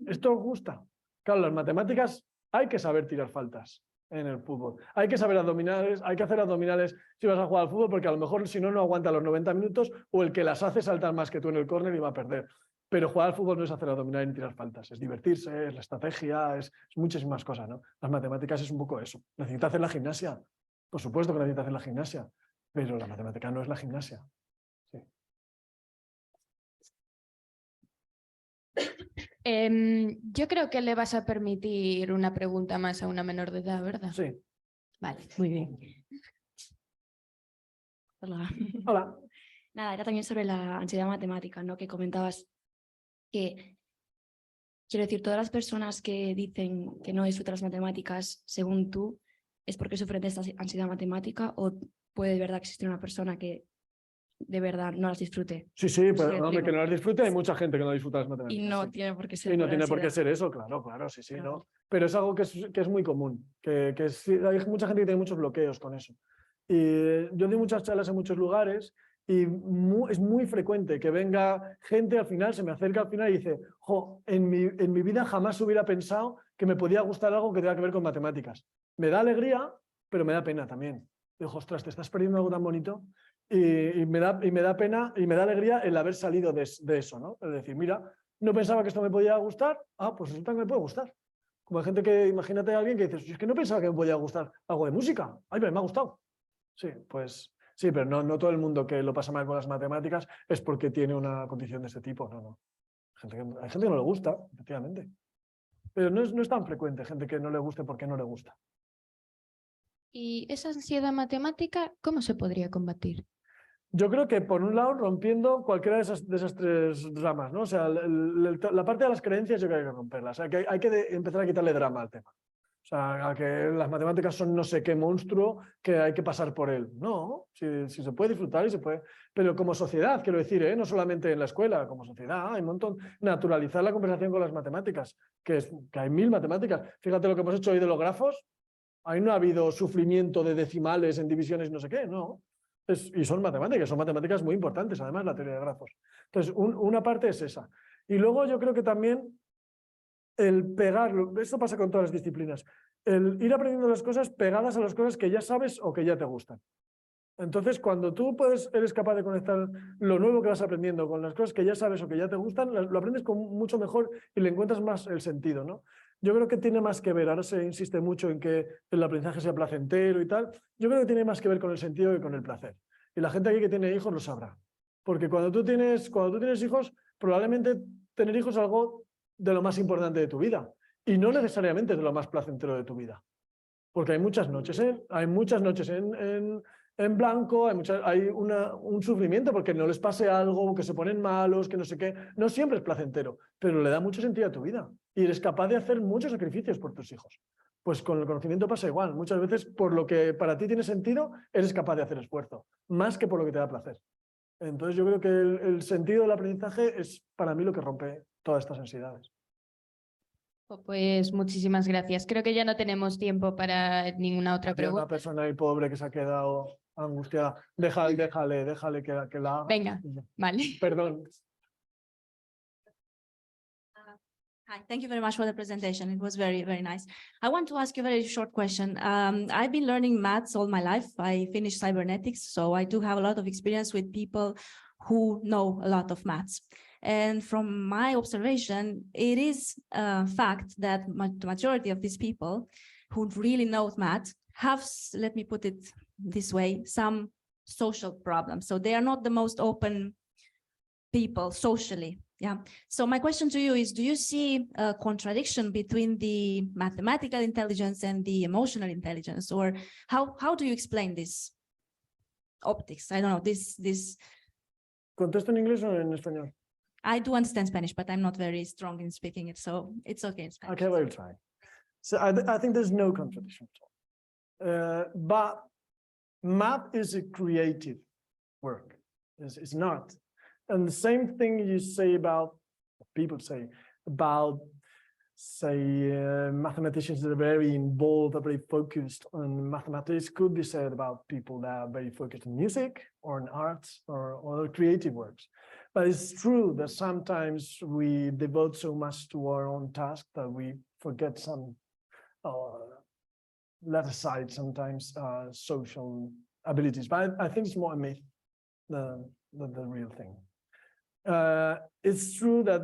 ¿Esto os gusta? Claro, las matemáticas hay que saber tirar faltas en el fútbol. Hay que saber abdominales, hay que hacer abdominales si vas a jugar al fútbol, porque a lo mejor si no, no aguanta los 90 minutos o el que las hace saltar más que tú en el córner y va a perder. Pero jugar al fútbol no es hacer abdominales ni tirar faltas, es divertirse, es la estrategia, es muchísimas cosas, ¿no? Las matemáticas es un poco eso. Necesitas hacer la gimnasia. Por supuesto que necesitas hacer la gimnasia, pero la matemática no es la gimnasia. Sí. Yo creo que le vas a permitir una pregunta más a una menor de edad, ¿verdad? Sí. Vale, muy bien. Hola. Hola. Nada, era también sobre la ansiedad matemática, ¿no? Que comentabas que, quiero decir, todas las personas que dicen que no disfrutan las matemáticas, según tú, ¿es porque sufren de esta ansiedad matemática o puede de verdad existir una persona que de verdad no las disfrute? Sí, sí, pero hombre, que no las disfrute, hay mucha gente que no disfruta las matemáticas. Y no sí. tiene por qué ser. Y no por tiene por qué ansiedad. ser eso, claro, sí, sí, Claro. ¿no? Pero es algo que es muy común, que hay mucha gente que tiene muchos bloqueos con eso. Y yo doy muchas charlas en muchos lugares y es muy frecuente que venga gente al final, se me acerca al final y dice, jo, en mi vida jamás hubiera pensado que me podía gustar algo que tenga que ver con matemáticas. Me da alegría, pero me da pena también. Digo, ostras, te estás perdiendo algo tan bonito. Y me da pena y me da alegría el haber salido de eso, ¿no? Es decir, mira, no pensaba que esto me podía gustar, pues resulta que me puede gustar. Como hay gente que, imagínate a alguien que dice, es que no pensaba que me podía gustar algo de música, ay, pero me ha gustado. Sí, pues sí, pero no todo el mundo que lo pasa mal con las matemáticas es porque tiene una condición de este tipo, no. Hay gente que no le gusta, efectivamente. Pero no es tan frecuente gente que no le guste porque no le gusta. ¿Y esa ansiedad matemática, cómo se podría combatir? Yo creo que, por un lado, rompiendo cualquiera de esas tres ramas, ¿no? O sea, la parte de las creencias yo creo que hay que romperlas. O sea, que hay que empezar a quitarle drama al tema. O sea, a que las matemáticas son no sé qué monstruo que hay que pasar por él. No, si se puede disfrutar y se puede. Pero como sociedad, quiero decir, no solamente en la escuela, como sociedad, hay un montón. Naturalizar la conversación con las matemáticas, que hay 1000 matemáticas. Fíjate lo que hemos hecho hoy de los grafos. Ahí no ha habido sufrimiento de decimales en divisiones, no sé qué, no. Y son matemáticas muy importantes, además, la teoría de grafos. Entonces, una parte es esa. Y luego yo creo que también el pegarlo, esto pasa con todas las disciplinas, el ir aprendiendo las cosas pegadas a las cosas que ya sabes o que ya te gustan. Entonces, cuando tú eres capaz de conectar lo nuevo que vas aprendiendo con las cosas que ya sabes o que ya te gustan, lo aprendes mucho mejor y le encuentras más el sentido, ¿no? Yo creo que tiene más que ver, ahora se insiste mucho en que el aprendizaje sea placentero y tal, yo creo que tiene más que ver con el sentido que con el placer. Y la gente aquí que tiene hijos lo sabrá. Porque cuando tú tienes hijos, probablemente tener hijos es algo de lo más importante de tu vida y no necesariamente es de lo más placentero de tu vida. Porque hay muchas noches en blanco, hay un sufrimiento porque no les pase algo, que se ponen malos, que no sé qué. No siempre es placentero, pero le da mucho sentido a tu vida y eres capaz de hacer muchos sacrificios por tus hijos. Pues con el conocimiento pasa igual. Muchas veces por lo que para ti tiene sentido, eres capaz de hacer esfuerzo, más que por lo que te da placer. Entonces yo creo que el sentido del aprendizaje es para mí lo que rompe todas estas ansiedades. Pues muchísimas gracias. Creo que ya no tenemos tiempo para ninguna otra Hay pregunta. una persona ahí pobre que se ha quedado angustiada. Déjale que la haga. Venga, vale. Perdón. Hi, thank you very much for the presentation. It was very, very nice. I want to ask you a very short question. I've been learning maths all my life. I finished cybernetics, so I do have a lot of experience with people who know a lot of maths. And from my observation, it is a fact that the majority of these people who really know math have, let me put it this way, some social problems. So they are not the most open people socially. Yeah. So my question to you is, do you see a contradiction between the mathematical intelligence and the emotional intelligence, or how do you explain this optics? I don't know, this. ¿Contesto en inglés o en español? I do understand Spanish, but I'm not very strong in speaking it, so it's okay in Spanish. Okay, we'll try. So I think there's no contradiction at all. But math is a creative work. It's not. And the same thing you say about, people say, about, say, mathematicians that are very involved, are very focused on mathematics, could be said about people that are very focused on music or in arts or other creative works. But it's true that sometimes we devote so much to our own task that we forget some, let aside sometimes social abilities. But I think it's more a myth than the real thing. It's true that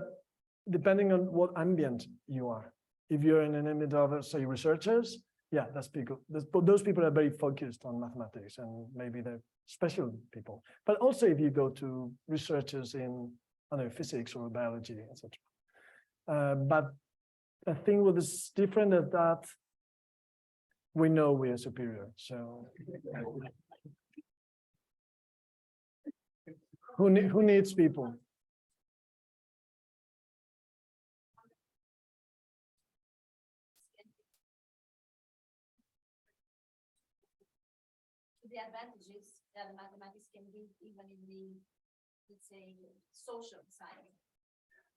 depending on what ambient you are, if you're in an ambient of, say, researchers, yeah, those people are very focused on mathematics and maybe they're special people. But also if you go to researchers in, I don't know, physics or biology, etc. But I think what is different is that we know we are superior. So who needs people? The advantages that mathematics can give even in the, let's say, social side.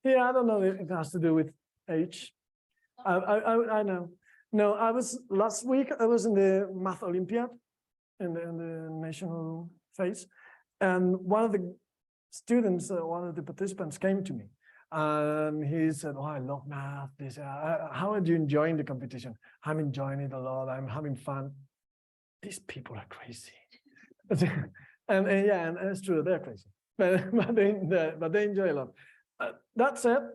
Yeah, I don't know if it has to do with age. I know. No, last week I was in the Math Olympiad in the national phase, and one of the students, one of the participants came to me and he said, "Oh, I love math. How are you enjoying the competition?" "I'm enjoying it a lot. I'm having fun." These people are crazy. and yeah, and it's true, they're crazy, but they enjoy a lot. That said,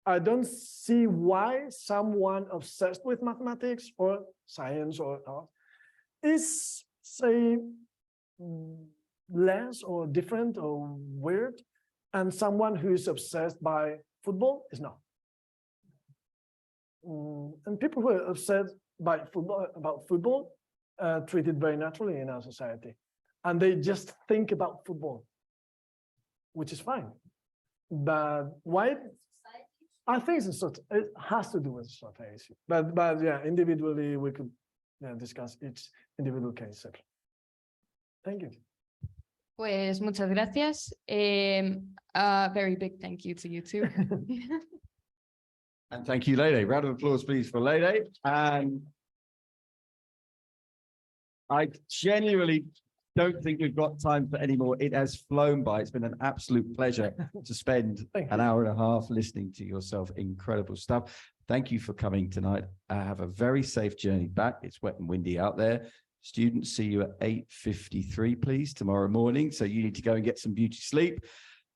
I don't see why someone obsessed with mathematics or science or art is, say, less or different or weird, and someone who is obsessed by football is no. And people who are upset by football, about football treat it very naturally in our society. And they just think about football, which is fine. But why? I think it has to do with society. But yeah, individually we could discuss each individual case separately. Thank you. Pues muchas gracias. A very big thank you to you too. And thank you, Lede. Round of applause, please, for Lede. And I genuinely don't think we've got time for any more. It has flown by. It's been an absolute pleasure to spend an hour and a half listening to yourself. Incredible stuff. Thank you for coming tonight. Have a very safe journey back. It's wet and windy out there. Students, see you at 8:53, please, tomorrow morning. So you need to go and get some beauty sleep.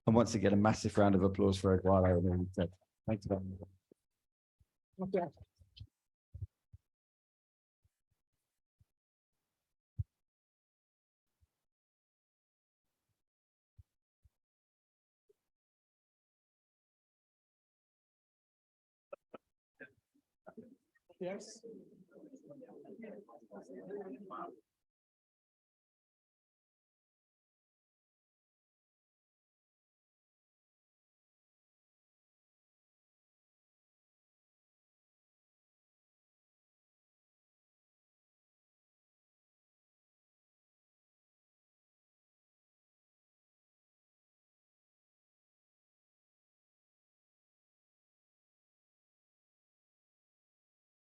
And once again, a massive round of applause for Eduardo. Thanks very much. Yes.